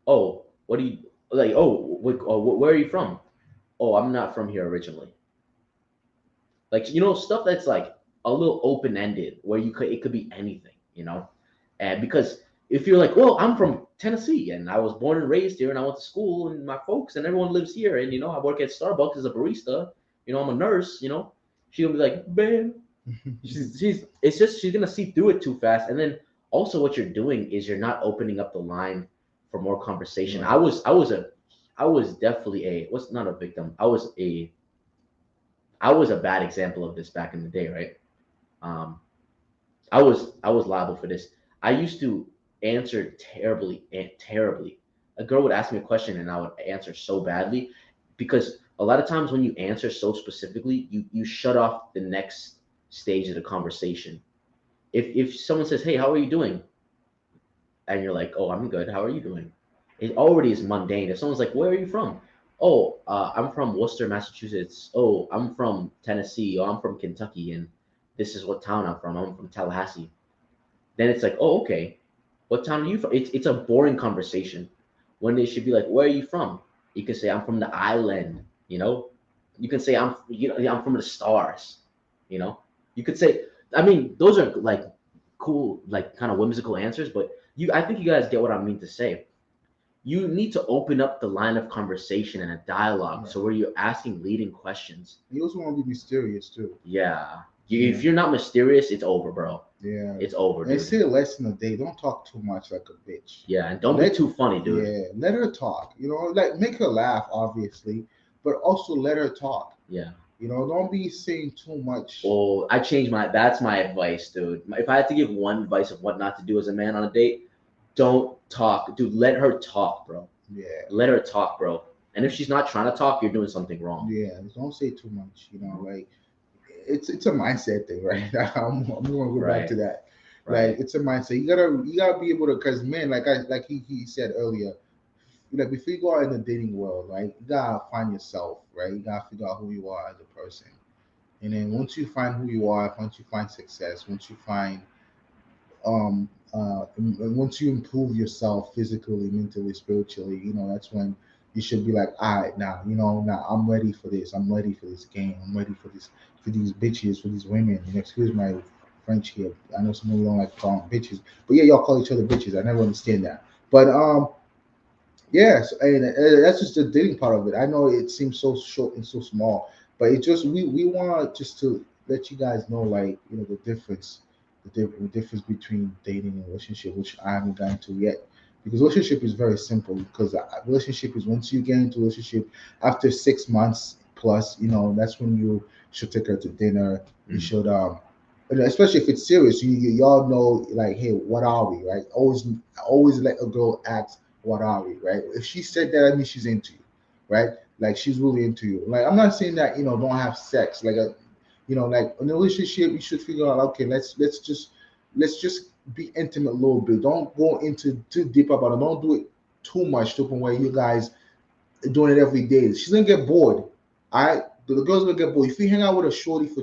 B: "Oh, what do you like? Where are you from?" "Oh, I'm not from here originally." Like stuff that's like a little open ended, where it could be anything, and because if you're like, "Well, I'm from Tennessee and I was born and raised here and I went to school and my folks and everyone lives here and I work at Starbucks as a barista, I'm a nurse," she's gonna be like, "Man," she's gonna see through it too fast, and then also what you're doing is you're not opening up the line for more conversation.
A: Right.
B: I was definitely a what's not a victim. I was a bad example of this back in the day, right? Um, I was liable for this. I used to answer terribly, terribly. A girl would ask me a question and I would answer so badly because a lot of times when you answer so specifically, you shut off the next stage of the conversation. If someone says, "Hey, how are you doing?" and you're like, "Oh, I'm good. How are you doing?" It already is mundane. If someone's like, "Where are you from?" "Oh, I'm from Worcester, Massachusetts." "Oh, I'm from Tennessee." "Oh, I'm from Kentucky, and this is what town I'm from. I'm from Tallahassee." Then it's like, "Oh, okay. What town are you from?" It's a boring conversation. When they should be like, "Where are you from?" You can say, "I'm from the island." You can say, I'm from the stars." You know, you could say, I mean, those are like cool, like kind of whimsical answers, but I think you guys get what I mean to say. You need to open up the line of conversation and a dialogue,
A: Right.
B: so where you're asking leading questions.
A: You also want to be mysterious too.
B: Yeah,
A: Yeah.
B: if you're not mysterious, it's over, bro.
A: Yeah.
B: It's over,
A: And
B: dude.
A: say less in a day. Don't talk too much like a bitch.
B: Yeah, and don't be
A: Let
B: too funny, dude.
A: Yeah, let her talk. Like make her laugh, obviously, but also let her talk.
B: Yeah.
A: Don't be saying too much.
B: Oh, I changed that's my advice, dude. If I had to give one advice of what not to do as a man on a date, don't talk, dude. Let her talk, bro.
A: Yeah.
B: Let her talk, bro. And if she's not trying to talk, you're doing something wrong.
A: Yeah, don't say too much. Like it's a mindset thing, right? I'm gonna go back
B: Right.
A: to that. Like
B: Right.
A: it's a mindset. You gotta be able to, because men, like he said earlier, like before you go out in the dating world, right? You gotta find yourself, right? You gotta figure out who you are as a person, and then once you find who you are, once you find success, once you find and once you improve yourself physically, mentally, spiritually, that's when you should be like, all right, now, now I'm ready for this. I'm ready for this game. I'm ready for this, for these bitches, for these women. Excuse my French here. I know some people don't like calling bitches, but yeah, y'all call each other bitches. I never understand that. But yes, and that's just the dating part of it. I know it seems so short and so small, but it just we want just to let you guys know, like, the difference between dating and relationship, which I haven't gotten to yet. Because relationship is very simple. Because relationship is, once you get into a relationship, after 6 months plus, that's when you should take her to dinner. You
B: Mm.
A: should and especially if it's serious, y'all know, like, hey, what are we, right? Always let a girl ask, what are we, right? If she said that, I mean she's into you, right? Like she's really into you. Like I'm not saying that don't have sex. Like like in a relationship, you should figure out, okay, let's just be intimate a little bit. Don't go into too deep about it. Don't do it too much to the point where you guys are doing it every day. She's gonna get bored. All right, the girl's gonna get bored. If you hang out with a shorty for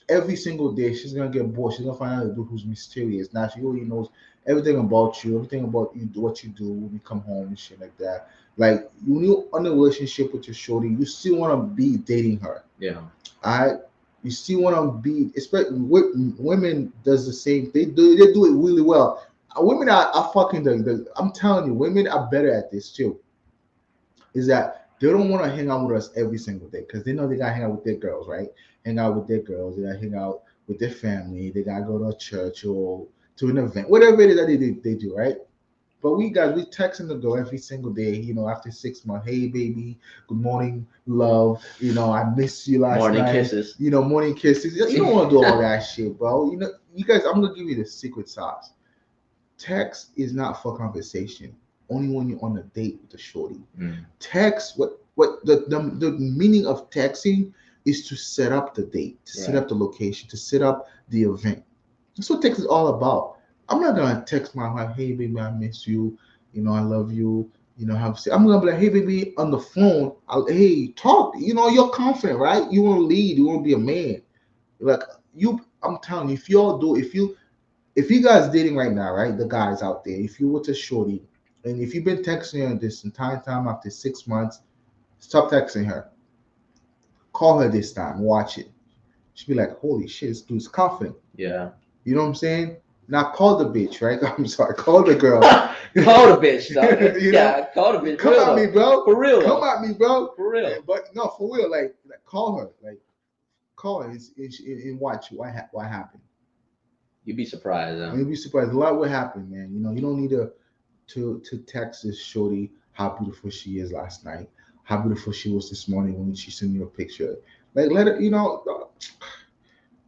A: every single day, she's gonna get bored. She's gonna find out a dude who's mysterious. Now she already knows. everything about you, everything about you, what you do when you come home and shit like that. Like when you're in a relationship with your shorty, you still want to be dating her.
B: Yeah.
A: I you still want to be, especially women does the same. They do it really well. Women are fucking I'm telling you, women are better at this too. Is that they don't want to hang out with us every single day because they know they gotta hang out with their girls, right? Hang out with their girls. They gotta hang out with their family. They gotta go to a church or to an event, whatever it is that they do, right? But we texting the girl every single day, after 6 months. Hey baby, good morning, love. I missed you last
B: Morning
A: night.
B: kisses.
A: Morning kisses. You don't want to do all that shit, bro. You guys, I'm gonna give you the secret sauce. Text is not for conversation. Only when you're on a date with a shorty. Text, what the meaning of texting is to set up the date, to set
B: Right.
A: up the location, to set up the event. That's what text is all about. I'm not gonna text my wife, hey baby, I miss you, I love you, I'm gonna be like, hey baby, on the phone, hey, talk, you're confident, right? You wanna lead, you wanna be a man. Like I'm telling you, if you guys dating right now, right, the guys out there, if you were to shorty, and if you've been texting her this entire time after 6 months, stop texting her. Call her this time. Watch it. She'll be like, holy shit, this dude's confident.
B: Yeah.
A: You know what I'm saying? Now call the bitch, right? I'm sorry, call the girl.
B: Call the bitch, dog.
A: Yeah,
B: call the bitch.
A: come at me, bro.
B: For real.
A: Come at me, bro.
B: For real.
A: But no, for real, like call her, call her and watch what happened.
B: You'd be surprised.
A: You'd be surprised. A lot will happen, man. You don't need to text this shorty how beautiful she is last night, how beautiful she was this morning when she sent you a picture. Like let her,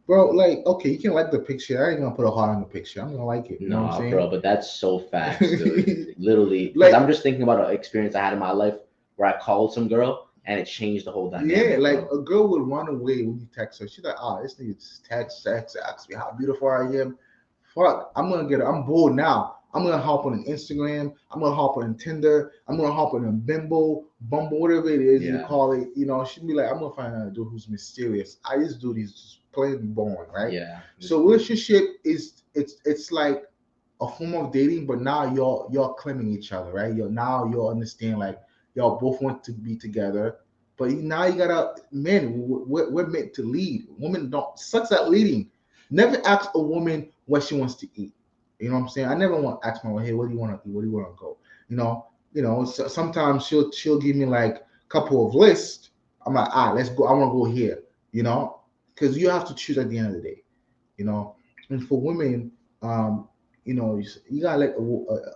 A: bro. Like okay, you can like the picture. I ain't gonna put a heart on the picture. I'm gonna like it. You know what I'm saying?
B: Bro, but that's so facts, dude. Literally, because
A: Like
B: I'm just thinking about an experience I had in my life where I called some girl and it changed the whole dynamic.
A: yeah, like
B: bro.
A: a girl would run away when you text her. She's like, this nigga just text, ask me how beautiful I am. Fuck, I'm bored now. I'm gonna hop on an Instagram. I'm gonna hop on Tinder. I'm gonna hop on a Bumble, whatever it is you
B: Yeah.
A: call it. She'd be like, I'm gonna find out a dude who's mysterious. This dude is just plain boring, right?
B: Yeah.
A: So relationship is it's like a form of dating, but now you're claiming each other, right? You're understand like y'all both want to be together, but now you gotta men. We're meant to lead. Women don't sucks at leading. Never ask a woman what she wants to eat. You know what I'm saying? I never want to ask my wife, hey, what do you want to eat? Where do you want to go? Sometimes she'll give me like a couple of lists. I'm like, let's go. I want to go here. Because you have to choose at the end of the day. And for women, you gotta let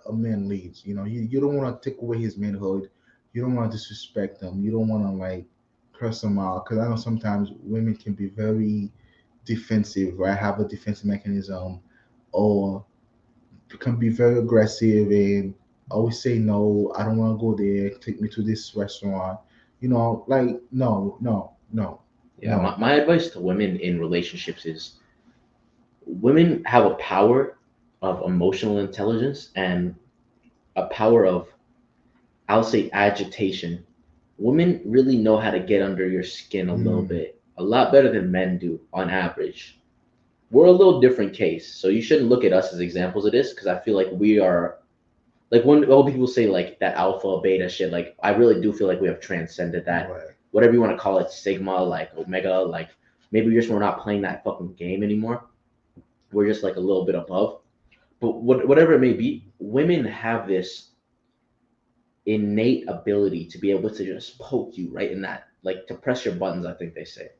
A: a man lead. You don't want to take away his manhood. You don't want to disrespect them. You don't want to like curse them out. Because I know sometimes women can be very defensive, right? Have a defensive mechanism, or can be very aggressive and always say no. I don't want to go there. Take me to this restaurant. Like no, no, no.
B: Yeah.
A: No.
B: My advice to women in relationships is women have a power of emotional intelligence and a power of, I'll say, agitation. Women really know how to get under your skin a little bit, a lot better than men do on average. We're a little different case, so you shouldn't look at us as examples of this because I feel like we are like when all people say like that alpha beta shit. Like I really do feel like we have transcended that,
A: Right.
B: whatever you want to call it, sigma, like omega, like maybe we're not playing that fucking game anymore. We're just like a little bit above. But whatever it may be, women have this innate ability to be able to just poke you right in that, like to press your buttons, I think they say.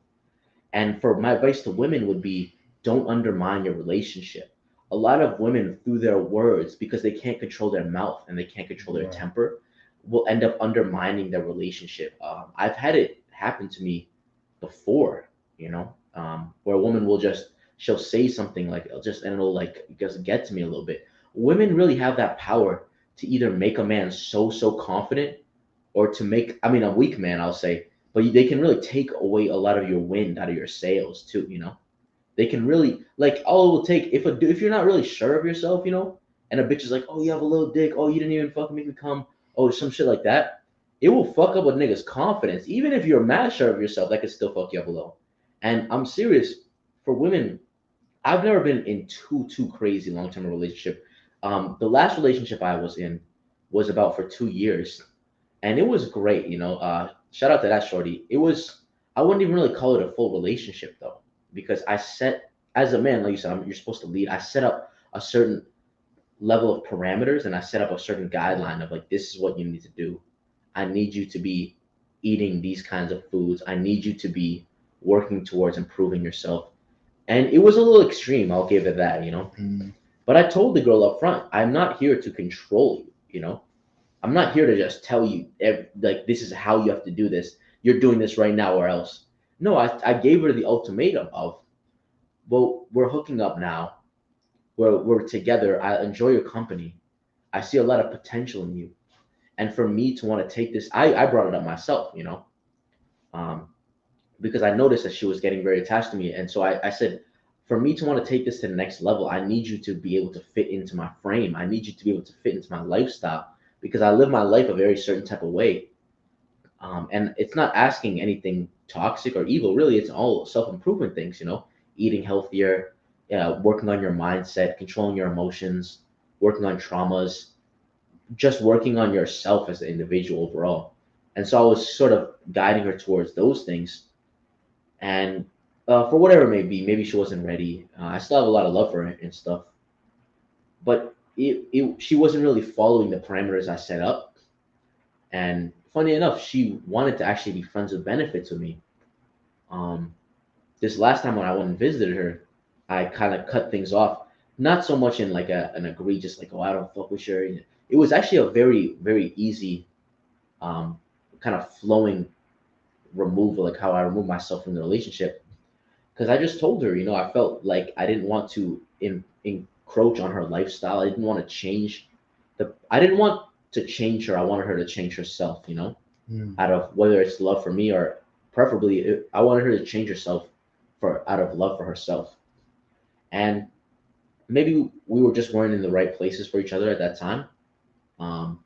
B: And for my advice to women would be don't undermine your relationship. A lot of women, through their words, because they can't control their mouth and they can't control their
A: Right.
B: temper, will end up undermining their relationship. I've had it happen to me before, where a woman she'll say something like and it'll like just get to me a little bit. Women really have that power to either make a man so confident or to make, I mean, a weak man, I'll say, but they can really take away a lot of your wind out of your sails too. They can really, like, all it will take if you're not really sure of yourself, and a bitch is like, oh, you have a little dick, oh, you didn't even fucking make me come, oh, some shit like that. It will fuck up a nigga's confidence. Even if you're mad sure of yourself, that could still fuck you up a little. And I'm serious, for women, I've never been in too crazy long term relationship. The last relationship I was in was about for 2 years, and it was great. Shout out to that shorty. It was, I wouldn't even really call it a full relationship though, because I set, as a man, like you said, you're supposed to lead. I set up a certain level of parameters, and I set up a certain guideline of like, this is what you need to do. I need you to be eating these kinds of foods. I need you to be working towards improving yourself. And it was a little extreme, I'll give it that.
A: Mm.
B: But I told the girl up front, I'm not here to control you. I'm not here to just tell you like this is how you have to do this. You're doing this right now or else. No, I gave her the ultimatum of, well, we're hooking up now. We're together. I enjoy your company. I see a lot of potential in you. And for me to want to take this, I brought it up myself. Um, because I noticed that she was getting very attached to me. And so I said, for me to want to take this to the next level, I need you to be able to fit into my frame. I need you to be able to fit into my lifestyle because I live my life a very certain type of way. And it's not asking anything toxic or evil, really. It's all self improvement things, eating healthier, working on your mindset, controlling your emotions, working on traumas, just working on yourself as an individual overall. And so I was sort of guiding her towards those things. And for whatever it may be, maybe she wasn't ready. I still have a lot of love for her and stuff, but she wasn't really following the parameters I set up. And funny enough, she wanted to actually be friends with benefits with me. Um, this last time when I went and visited her, I kind of cut things off. Not so much in like an egregious like, oh, I don't fuck with her. It was actually a very very easy, um, kind of flowing removal, like how I removed myself from the relationship. Because I just told her, I felt like I didn't want to encroach on her lifestyle. I didn't want to change I didn't want to change her. I wanted her to change herself.
A: Mm.
B: Out of whether it's love for me or preferably, I wanted her to change herself for out of love for herself. And maybe we were just weren't in the right places for each other at that time. Um,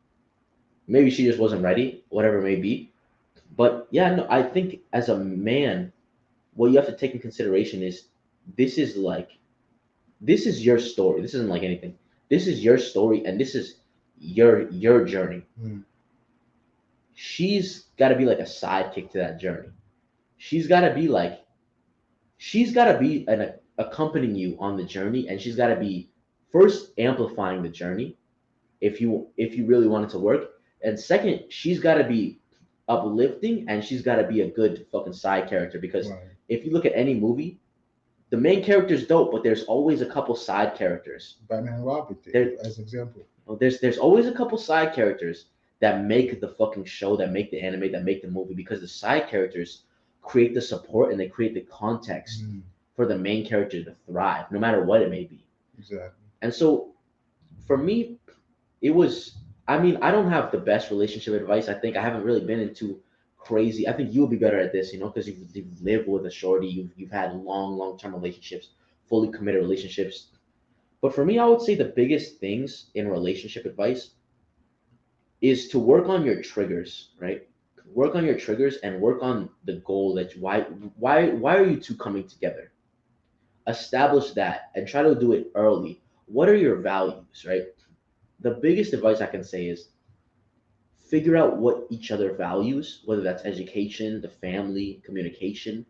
B: Maybe she just wasn't ready, whatever it may be. But yeah, no, I think as a man, what you have to take in consideration is this is like this is your story. This isn't like anything. This is your story, and this is your journey.
A: Mm.
B: She's got to be like a sidekick to that journey. She's got to be like she's got to be accompanying you on the journey, and she's got to be first amplifying the journey if you really want it to work, and second, she's got to be uplifting, and she's got to be a good fucking side character because
A: Right.
B: if you look at any movie, the main character's dope, but there's always a couple side characters.
A: Batman and Robin
B: There,
A: as an example.
B: there's always a couple side characters that make the fucking show, that make the anime, that make the movie, because the side characters create the support and they create the context
A: Mm.
B: for the main character to thrive, no matter what it may be.
A: Exactly.
B: And so, for me, it was. I mean, I don't have the best relationship advice. I think I haven't really been into crazy. I think you'll be better at this, because you've lived with a shorty. You've had long term relationships, fully committed relationships. But for me, I would say the biggest things in relationship advice is to work on your triggers, right? Work on your triggers and work on the goal that why are you two coming together? Establish that and try to do it early. What are your values, right? The biggest advice I can say is figure out what each other values, whether that's education, the family, communication,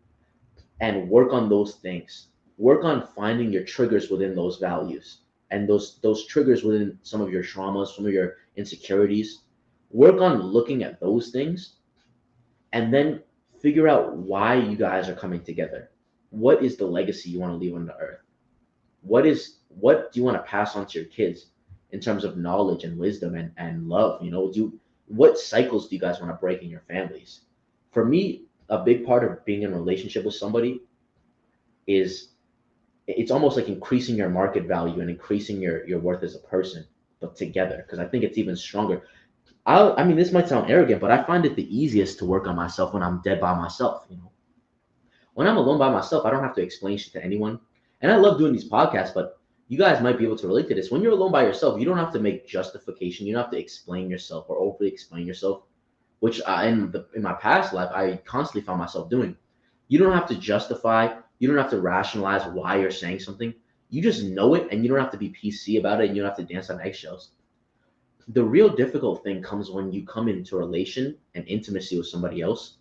B: and work on those things. Work on finding your triggers within those values and those triggers within some of your traumas, some of your insecurities. Work on looking at those things and then figure out why you guys are coming together. What is the legacy you want to leave on the earth? What do you want to pass on to your kids in terms of knowledge and wisdom and love? What cycles do you guys want to break in your families? For me, a big part of being in a relationship with somebody is it's almost like increasing your market value and increasing your worth as a person, but together, because I think it's even stronger. I mean, this might sound arrogant, but I find it the easiest to work on myself when I'm dead by myself. When I'm alone by myself, I don't have to explain shit to anyone. And I love doing these podcasts, but you guys might be able to relate to this. When you're alone by yourself, you don't have to make justification. You don't have to explain yourself or overly explain yourself, which in my past life I constantly found myself doing. You don't have to justify. You don't have to rationalize why you're saying something. You just know it, and you don't have to be PC about it, and you don't have to dance on eggshells. The real difficult thing comes when you come into a relation and intimacy with somebody else,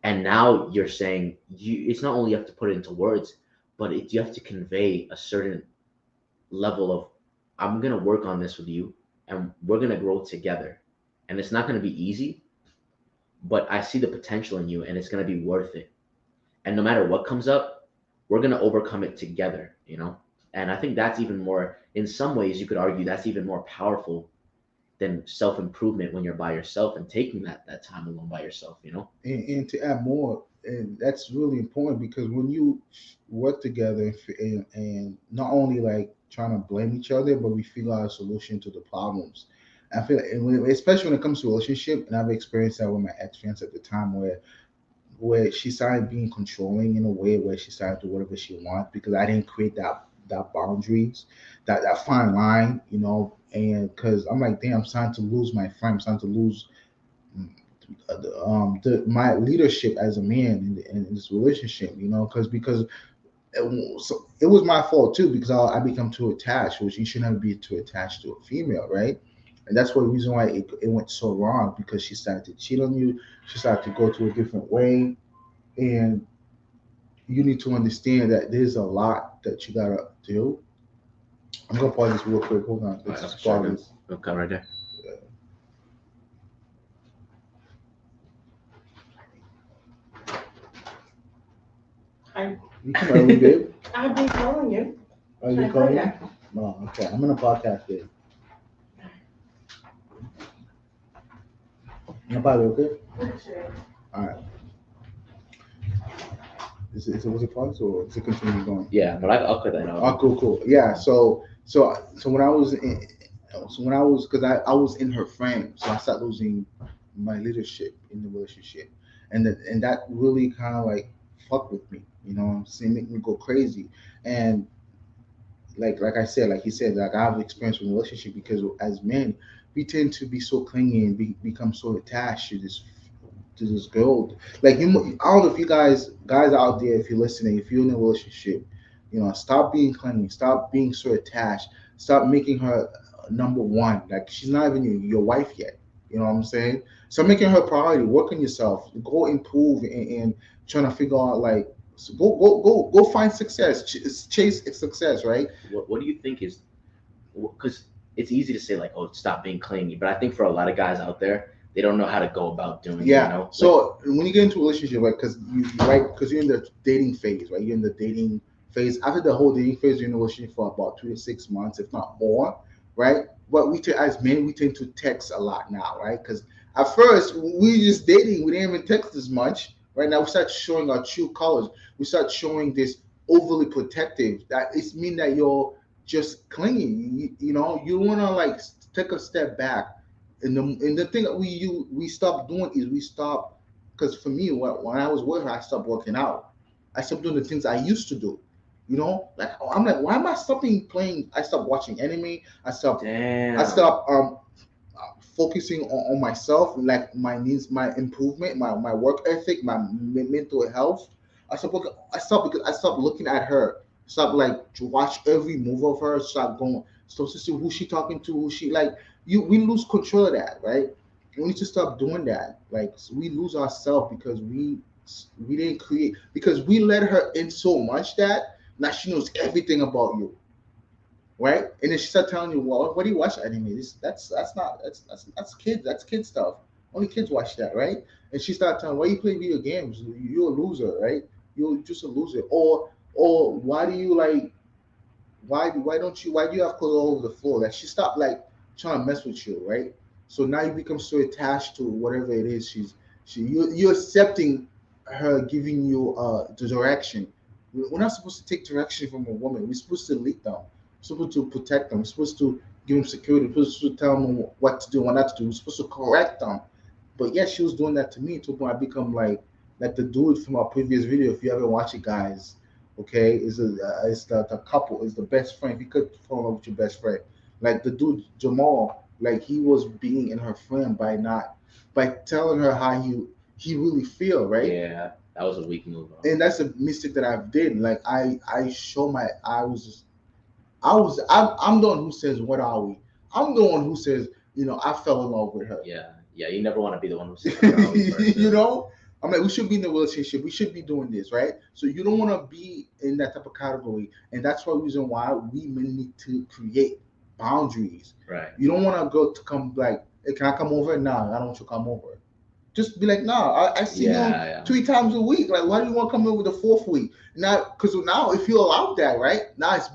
B: and now you're saying it's not only you have to put it into words, but you have to convey a certain level of, I'm gonna work on this with you, and we're gonna grow together, and it's not gonna be easy, but I see the potential in you, and it's gonna be worth it. And no matter what comes up, we're gonna overcome it together, And I think that's even more, in some ways, you could argue that's even more powerful than self improvement when you're by yourself and taking that time alone by yourself.
A: And to add more, and that's really important because when you work together and not only like trying to blame each other, but we figure out a solution to the problems. I feel, and especially when it comes to relationship, and I've experienced that with my ex friends at the time, where she started being controlling in a way where she started to do whatever she wants because I didn't create that boundaries, that fine line, and because I'm like, damn, I'm starting to lose my friend, I'm starting to lose my leadership as a man in this relationship, because it was my fault too because I become too attached, which you should never be too attached to a female, right? And that's one reason why it went so wrong because she started to cheat on you, she started to go to a different way, and you need to understand that there's a lot that you gotta do. I'm gonna pause this real quick. Hold on.
B: All
A: Let's
B: right,
A: just
B: sure,
A: pause
B: man.
A: this.
B: We'll come right there.
C: I,
A: You come early, babe.
C: I've been calling you.
A: Are you
C: I
A: calling?
C: heard that.
A: No, okay. I'm in a podcast, babe. You're probably okay. All right. Was it pause or is it continue going?
B: Yeah, but I'll cut that out.
A: Oh, cool. Yeah. So when I was because I was in her frame, so I started losing my leadership in the relationship, and that really kind of like fuck with me, what I'm saying, make me go crazy, and like I said, like he said, like I have experience with relationship because as men, we tend to be so clingy and become so attached to this girl. Like I don't know if you guys out there, if you're listening, if you're in a relationship, stop being clingy, stop being so attached, stop making her number one. Like she's not even your wife yet. You know what I'm saying? So making her priority. Work on yourself. Go improve and trying to figure out like so go find success. Chase success, right?
B: What do you think is, because it's easy to say like, oh, stop being clingy, but I think for a lot of guys out there, they don't know how to go about doing it.
A: Yeah. So when you get into a relationship, like, because you're in the dating phase, right? You're in the dating phase. After the whole dating phase, you're in a relationship for about 3 to 6 months, if not more, right? But as men, we tend to text a lot now, right? Because at first we just dating, we didn't even text as much. Right now we start showing our true colors. We start showing this overly protective. That it's mean that you're just clinging. You want to like take a step back, and the thing that we stopped doing is we stopped, because for me when I was with her I stopped working out. I stopped doing the things I used to do. Like I'm like, why am I stopping playing? I stopped watching anime.
B: Damn.
A: I stopped focusing on myself, like my needs, my improvement, my work ethic, my mental health. I stopped because I stopped looking at her. Stop like to watch every move of her. Stop going. Stop to see who she talking to. Who she like. We lose control of that, right? We need to stop doing that. Like we lose ourselves because we didn't create, because we let her in so much that now she knows everything about you, right? And then she start telling you, well, what do you watch anime? That's not that's kid stuff. Only kids watch that, right? And she started telling, why you play video games? You're a loser, right? You're just a loser. Or why do you like why do you have clothes all over the floor? Like she stopped like trying to mess with you, right? So now you become so attached to whatever it is you're accepting her giving you the direction. We're not supposed to take direction from a woman. We're supposed to lead them. We're supposed to protect them. We're supposed to give them security. We're supposed to tell them what to do, what not to do. We're supposed to correct them. But yeah, she was doing that to me to the point I become like the dude from our previous video. If you haven't watched it, guys, okay, is the couple is the best friend. If you could fall in love with your best friend, like the dude Jamal, like he was being in her friend by telling her how he really feel, right?
B: Yeah, that was a weak move.
A: And that's a mistake that I've did. Like I was just I'm the one who says, what are we? I'm the one who says, I fell in love with her.
B: Yeah. You never want to be the one who says what are we first.
A: You know, I'm like, we should be in a relationship. We should be doing this, right? So you don't want to be in that type of category, and that's one reason why we men need to create boundaries.
B: Right.
A: You don't want to go to come like, hey, can I come over? Nah, I don't want you to come over. Just be like, nah, I see you
B: Yeah.
A: 3 times a week. Like, why do you want to come over the fourth week? Now, because now if you allow that, right? Now it's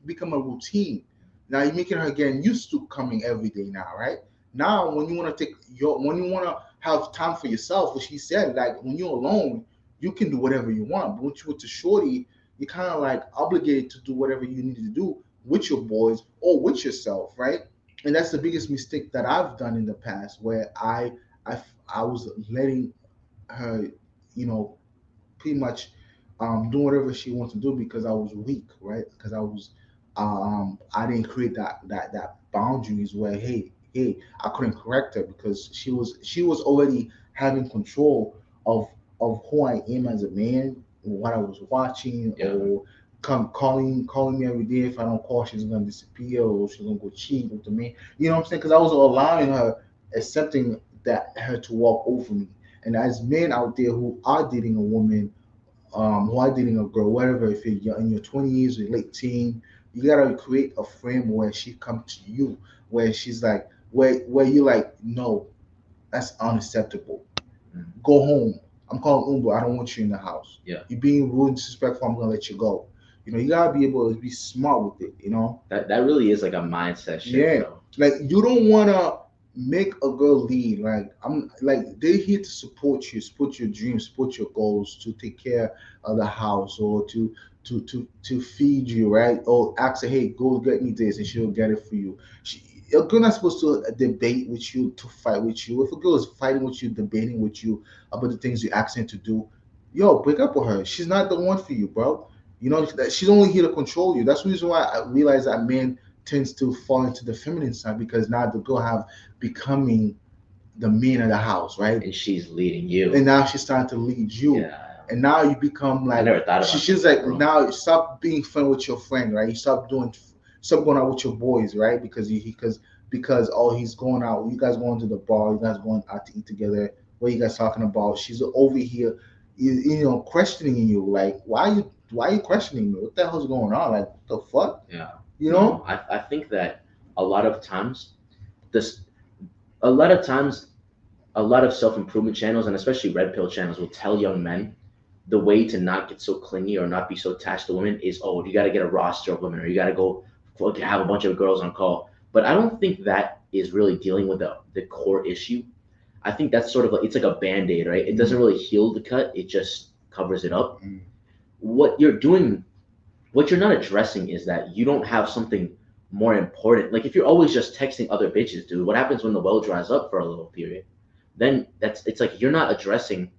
A: become a routine. Now you're making her getting used to coming every day now, right? Now when you want to when you want to have time for yourself, which he said, like when you're alone, you can do whatever you want. But once you're with the shorty, you're kind of like obligated to do whatever you need to do with your boys or with yourself, right? And that's the biggest mistake that I've done in the past, where I I was letting her, you know, pretty much do whatever she wants to do because I was weak, right? Because I didn't create that boundaries where, hey, I couldn't correct her because she was already having control of who I am as a man, what I was watching,
B: Yeah.
A: or come calling me every day. If I don't call, she's gonna disappear or she's gonna go cheat with the man. You know what I'm saying? Because I was allowing her, accepting that her to walk over me. And as men out there who are dating a woman, who are dating a girl, whatever, if you're in your 20s or late teen, you gotta create a frame where she comes to you, where she's like, where you're like, no, that's unacceptable.
B: Mm.
A: Go home. I'm calling Uber. I don't want you in the house.
B: Yeah.
A: You're being rude and disrespectful. I'm gonna let you go. You gotta be able to be smart with it.
B: That really is like a mindset shift,
A: Yeah,
B: though.
A: like you don't wanna make a girl lead. Like I'm like they're here to support your dreams, support your goals, to take care of the house or to feed you, right? Or ask her, hey, go get me this, and she'll get it for you. A girl not supposed to debate with you, to fight with you. If a girl is fighting with you, debating with you about the things you ask her to do, yo, break up with her. She's not the one for you, bro. She's only here to control you. That's the reason why I realize that men tends to fall into the feminine side, because now the girl have becoming the man of the house, right?
B: And she's leading you.
A: And now she's starting to lead you.
B: Yeah.
A: And now you become
B: I
A: like,
B: never thought about
A: she's
B: that,
A: like,
B: bro.
A: now stop being fun with your friend, right? You stop going out with your boys, right? Because oh, he's going out, you guys going to the bar, you guys going out to eat together, what are you guys talking about? She's over here, questioning you, like, why are you questioning me? What the hell's going on? Like, what the fuck?
B: Yeah.
A: You know?
B: I think that a lot of times this a lot of times a lot of self-improvement channels, and especially red pill channels, will tell young men the way to not get so clingy or not be so attached to women is, oh, you got to get a roster of women, or you got to go have a bunch of girls on call. But I don't think that is really dealing with the core issue. I think that's sort of like, it's like a band-aid, right? It doesn't really heal the cut, it just covers it up.
A: Mm.
B: What you're doing, what you're not addressing is that you don't have something more important. Like, if you're always just texting other bitches, dude, what happens when the well dries up for a little period? Then it's like you're not addressing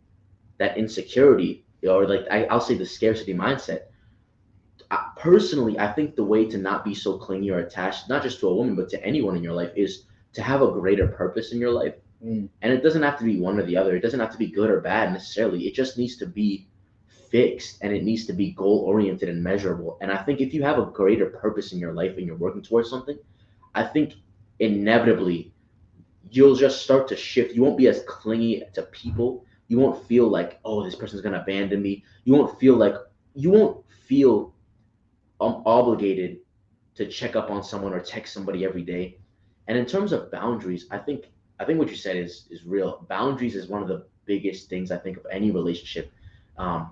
B: that insecurity, or like I'll say the scarcity mindset. Personally, I think the way to not be so clingy or attached, not just to a woman, but to anyone in your life, is to have a greater purpose in your life.
A: Mm.
B: And it doesn't have to be one or the other. It doesn't have to be good or bad necessarily. It just needs to be fixed, and it needs to be goal oriented and measurable. And I think if you have a greater purpose in your life and you're working towards something, I think inevitably you'll just start to shift. You won't be as clingy to people. You won't feel like, oh, this person's gonna abandon me. You won't feel obligated to check up on someone or text somebody every day. And in terms of boundaries, I think what you said is real. Boundaries is one of the biggest things I think of any relationship, um,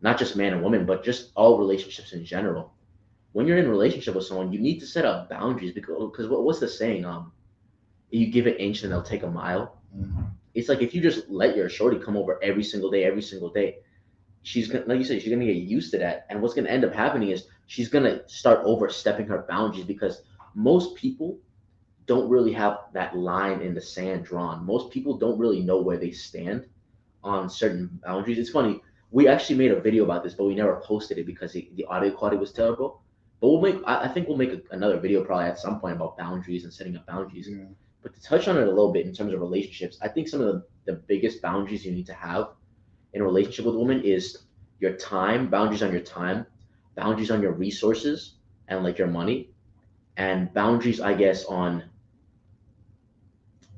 B: not just man and woman, but just all relationships in general. When you're in a relationship with someone, you need to set up boundaries, because what's the saying? You give an inch and they'll take a mile.
A: Mm.
B: It's like, if you just let your shorty come over every single day, she's gonna, like you said, she's gonna get used to that. And what's gonna end up happening is she's gonna start overstepping her boundaries, because most people don't really have that line in the sand drawn. Most people don't really know where they stand on certain boundaries. It's funny. We actually made a video about this, but we never posted it because the audio quality was terrible. But I think we'll make another video probably at some point about boundaries and setting up boundaries.
A: Yeah.
B: But to touch on it a little bit in terms of relationships, I think some of the biggest boundaries you need to have in a relationship with a woman is your time, boundaries on your time, boundaries on your resources, and like your money, and boundaries, I guess, on,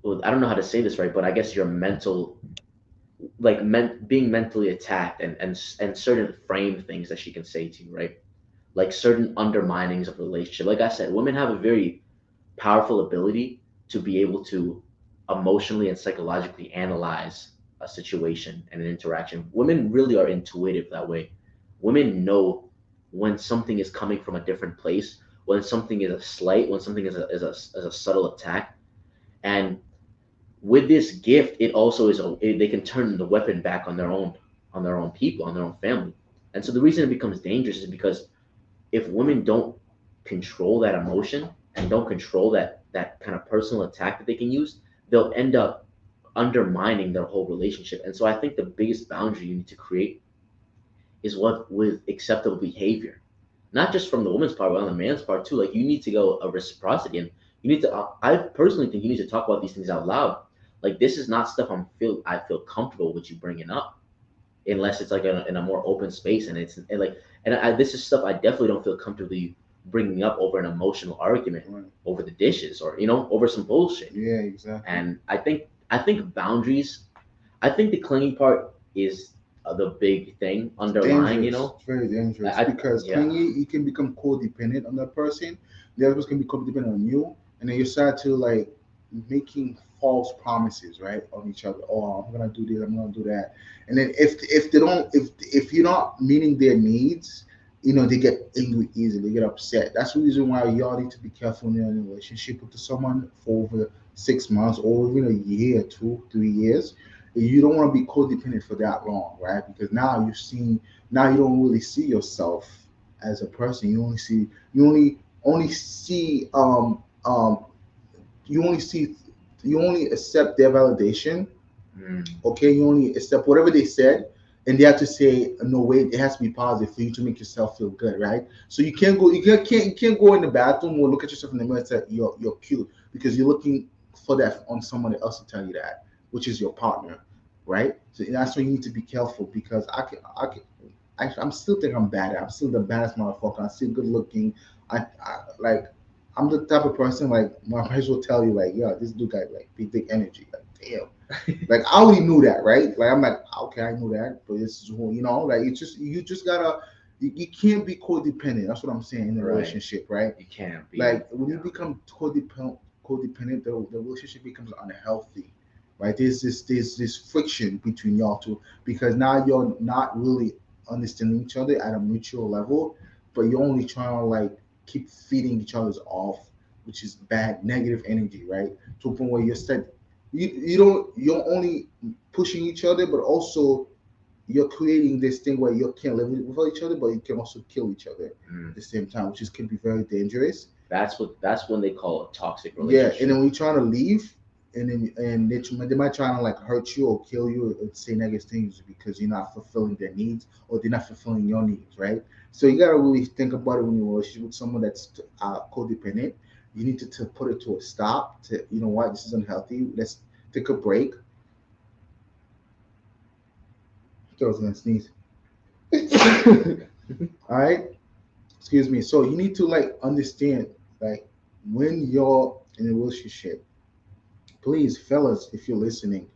B: well, I don't know how to say this right, but I guess your mental, like being mentally attacked, and certain frame things that she can say to you, right? Like certain underminings of the relationship. Like I said, women have a very powerful ability to be able to emotionally and psychologically analyze a situation and an interaction. Women really are intuitive that way. Women know when something is coming from a different place, when something is a slight, when something is a subtle attack. And with this gift, it also they can turn the weapon back on their own people, on their own family. And so the reason it becomes dangerous is because if women don't control that emotion and don't control that kind of personal attack that they can use, they'll end up undermining their whole relationship. And so I think the biggest boundary you need to create is what with acceptable behavior, not just from the woman's part, but on the man's part too. Like you need to go a reciprocity, and you need to. I personally think you need to talk about these things out loud. Like this is not stuff I feel comfortable with you bringing up, unless it's like in a more open space, and this is stuff I definitely don't feel comfortably bringing up over an emotional argument,
A: Right.
B: over the dishes, or over some bullshit.
A: Yeah, exactly.
B: And I think boundaries. I think the clinging part is the big thing underlying.
A: Dangerous. It's very dangerous
B: I
A: because
B: yeah,
A: clingy, you can become codependent on that person. The other person can be codependent on you, and then you start to like making false promises, right, on each other. Oh, I'm gonna do this. I'm gonna do that. And then if they don't, if you're not meeting their needs, they get angry easily. They get upset. That's the reason why y'all need to be careful in your relationship with someone for over 6 months or even a year, 2, 3 years. You don't want to be codependent for that long, right? Because now you don't really see yourself as a person. You only you only see you only accept their validation.
B: mm,
A: Okay, you only accept whatever they said, and they have to say no way. It has to be positive for you to make yourself feel good, right? So you can't go in the bathroom or look at yourself in the mirror and say you're cute because you're looking for that on someone else to tell you that, which is your partner, right? So that's why you need to be careful because I'm still think I'm bad. I'm still the baddest motherfucker. I'm still good looking. Like I'm the type of person like my friends will tell you like, yeah, this dude got like big energy. Like damn. Like I already knew that, right? Like I'm like, okay, I knew that, but this is who like it's just you just gotta you can't be codependent. That's what I'm saying in a
B: right.
A: relationship, right?
B: You can't be.
A: Like when you
B: Yeah.
A: become codependent, the relationship becomes unhealthy, right? There's this friction between y'all two because now you're not really understanding each other at a mutual level, but you're only trying to like keep feeding each other's off, which is bad negative energy, right? To a point where you're only pushing each other, but also you're creating this thing where you can't live with each other, but you can also kill each other
B: Mm.
A: at the same time, which can be very dangerous.
B: That's when they call a toxic
A: Yeah,
B: relationship.
A: and then when you're trying to leave, they might try to like hurt you or kill you or say negative things because you're not fulfilling their needs or they're not fulfilling your needs, right? So you gotta really think about it when you're in a relationship with someone that's codependent. You need to put it to a stop. To what, this is unhealthy. Let's take a break. I was gonna sneeze. All right, excuse me. So you need to like understand like when you're in a relationship, please, fellas, if you're listening,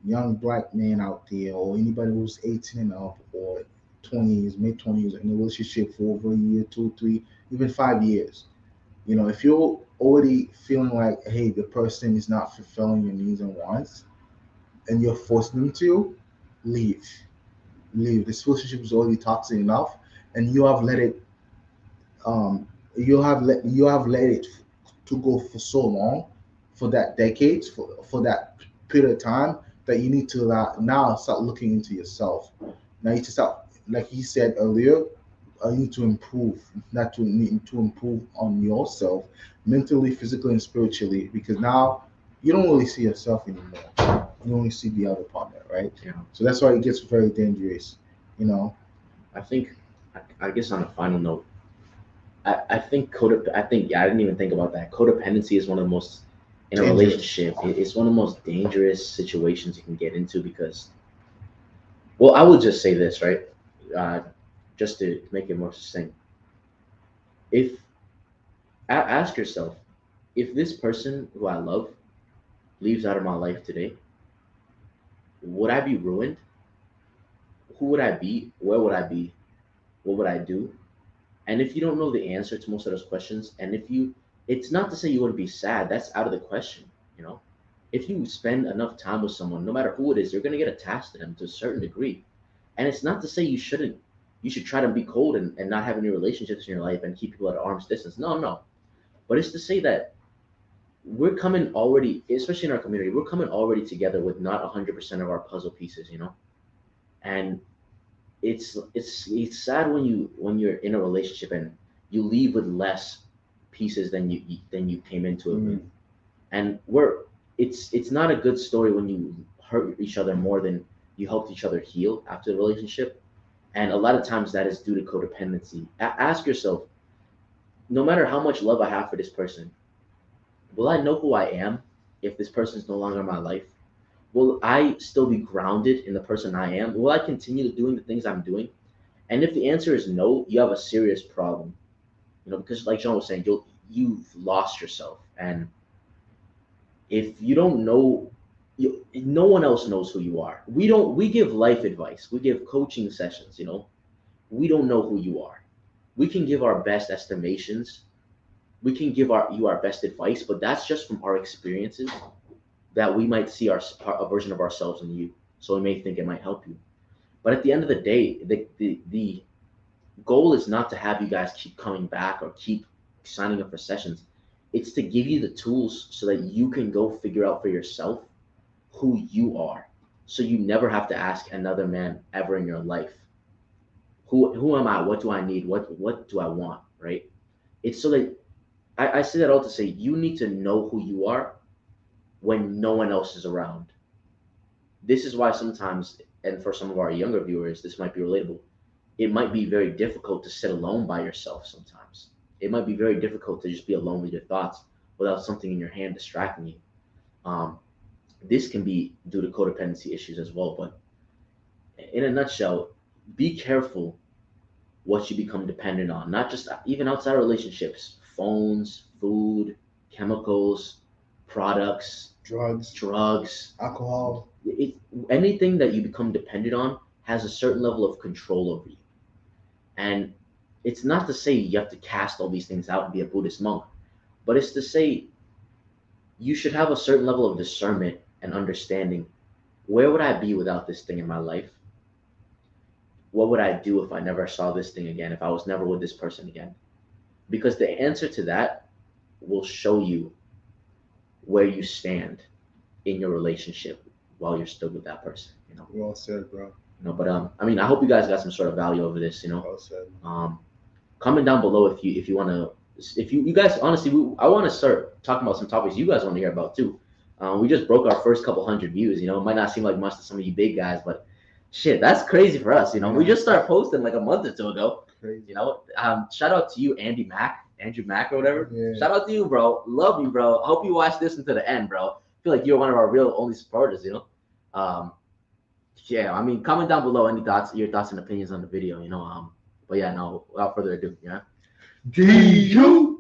A: young black man out there, or anybody who's 18 and up, or 20s, mid 20s, in a relationship for over a year, 2, 3, even 5 years. If you're already feeling like, hey, the person is not fulfilling your needs and wants, and you're forcing them to leave, leave. This relationship is already toxic enough, and um, you have let it to go for so long, for that decades, for that period of time that you need to now start looking into yourself. Now you need to start, like he said earlier, you need to improve, not to need to improve on yourself, mentally, physically, and spiritually, because now you don't really see yourself anymore. You only see the other partner, right?
B: Yeah.
A: So that's why it gets very dangerous. You know.
B: I think, I guess on a final note, I think, yeah, I didn't even think about that. Codependency is one of the most, in a
A: Dangerous.
B: relationship, it's one of the most dangerous situations you can get into because, well, I would just say this, right? Uh, just to make it more succinct. If Ask yourself, if this person who I love leaves out of my life today, would I be ruined? Who would I be? Where would I be? What would I do? And if you don't know the answer to most of those questions, and if you, it's not to say you wouldn't be sad, that's out of the question, you know? If you spend enough time with someone, no matter who it is, you're going to get attached to them to a certain degree. And it's not to say you should try to be cold and not have any relationships in your life and keep people at arm's distance. No, no. But it's to say that we're coming already, especially in our community, we're coming already together with not 100% of our puzzle pieces, you know? And it's sad when you're in a relationship and you leave with less pieces than you came into it with. And it's not a good story when you hurt each other more than you helped each other heal after the relationship. And a lot of times that is due to codependency. Ask yourself, no matter how much love I have for this person, will I know who I am if this person is no longer in my life? Will I still be grounded in the person I am? Will I continue doing the things I'm doing? And if the answer is no, you have a serious problem. You know, because like John was saying, you've lost yourself. And if you don't know, no one else knows who you are. We give life advice. We give coaching sessions, you know. We don't know who you are. We can give our best estimations. We can give our best advice, but that's just from our experiences that we might see a version of ourselves in you. So we may think it might help you. But at the end of the day, the goal is not to have you guys keep coming back or keep signing up for sessions. It's to give you the tools so that you can go figure out for yourself who you are. So you never have to ask another man ever in your life, who am I? What do I need? What do I want? Right? It's so that I say that all to say you need to know who you are when no one else is around. This is why sometimes, and for some of our younger viewers, this might be relatable. It might be very difficult to sit alone by yourself sometimes. It might be very difficult to just be alone with your thoughts without something in your hand distracting you. Um, this can be due to codependency issues as well. But in a nutshell, be careful what you become dependent on, not just even outside relationships, phones, food, chemicals, products, drugs,
A: alcohol.
B: Anything that you become dependent on has a certain level of control over you. And it's not to say you have to cast all these things out and be a Buddhist monk, but it's to say you should have a certain level of discernment and understanding. Where would I be without this thing in my life? What would I do if I never saw this thing again, if I was never with this person again? Because the answer to that will show you where you stand in your relationship while you're still with that person, you know.
A: Well said, bro.
B: You know, but I mean, I hope you guys got some sort of value over this, you know.
A: Well said.
B: Comment down below if you want to, if you guys honestly, I want to start talking about some topics you guys want to hear about too. We just broke our first couple hundred views, you know. It might not seem like much to some of you big guys, but shit, that's crazy for us, you know. We just started posting like a month or two ago.
A: Crazy.
B: You know, shout out to you, Andrew Mack or whatever.
A: Yeah.
B: Shout out to you, bro. Love you, bro. I hope you watch this until the end, bro. I feel like you're one of our real only supporters, you know. Yeah, I mean, comment down below your thoughts and opinions on the video, you know. But yeah, no, without further ado, yeah.
A: Do you?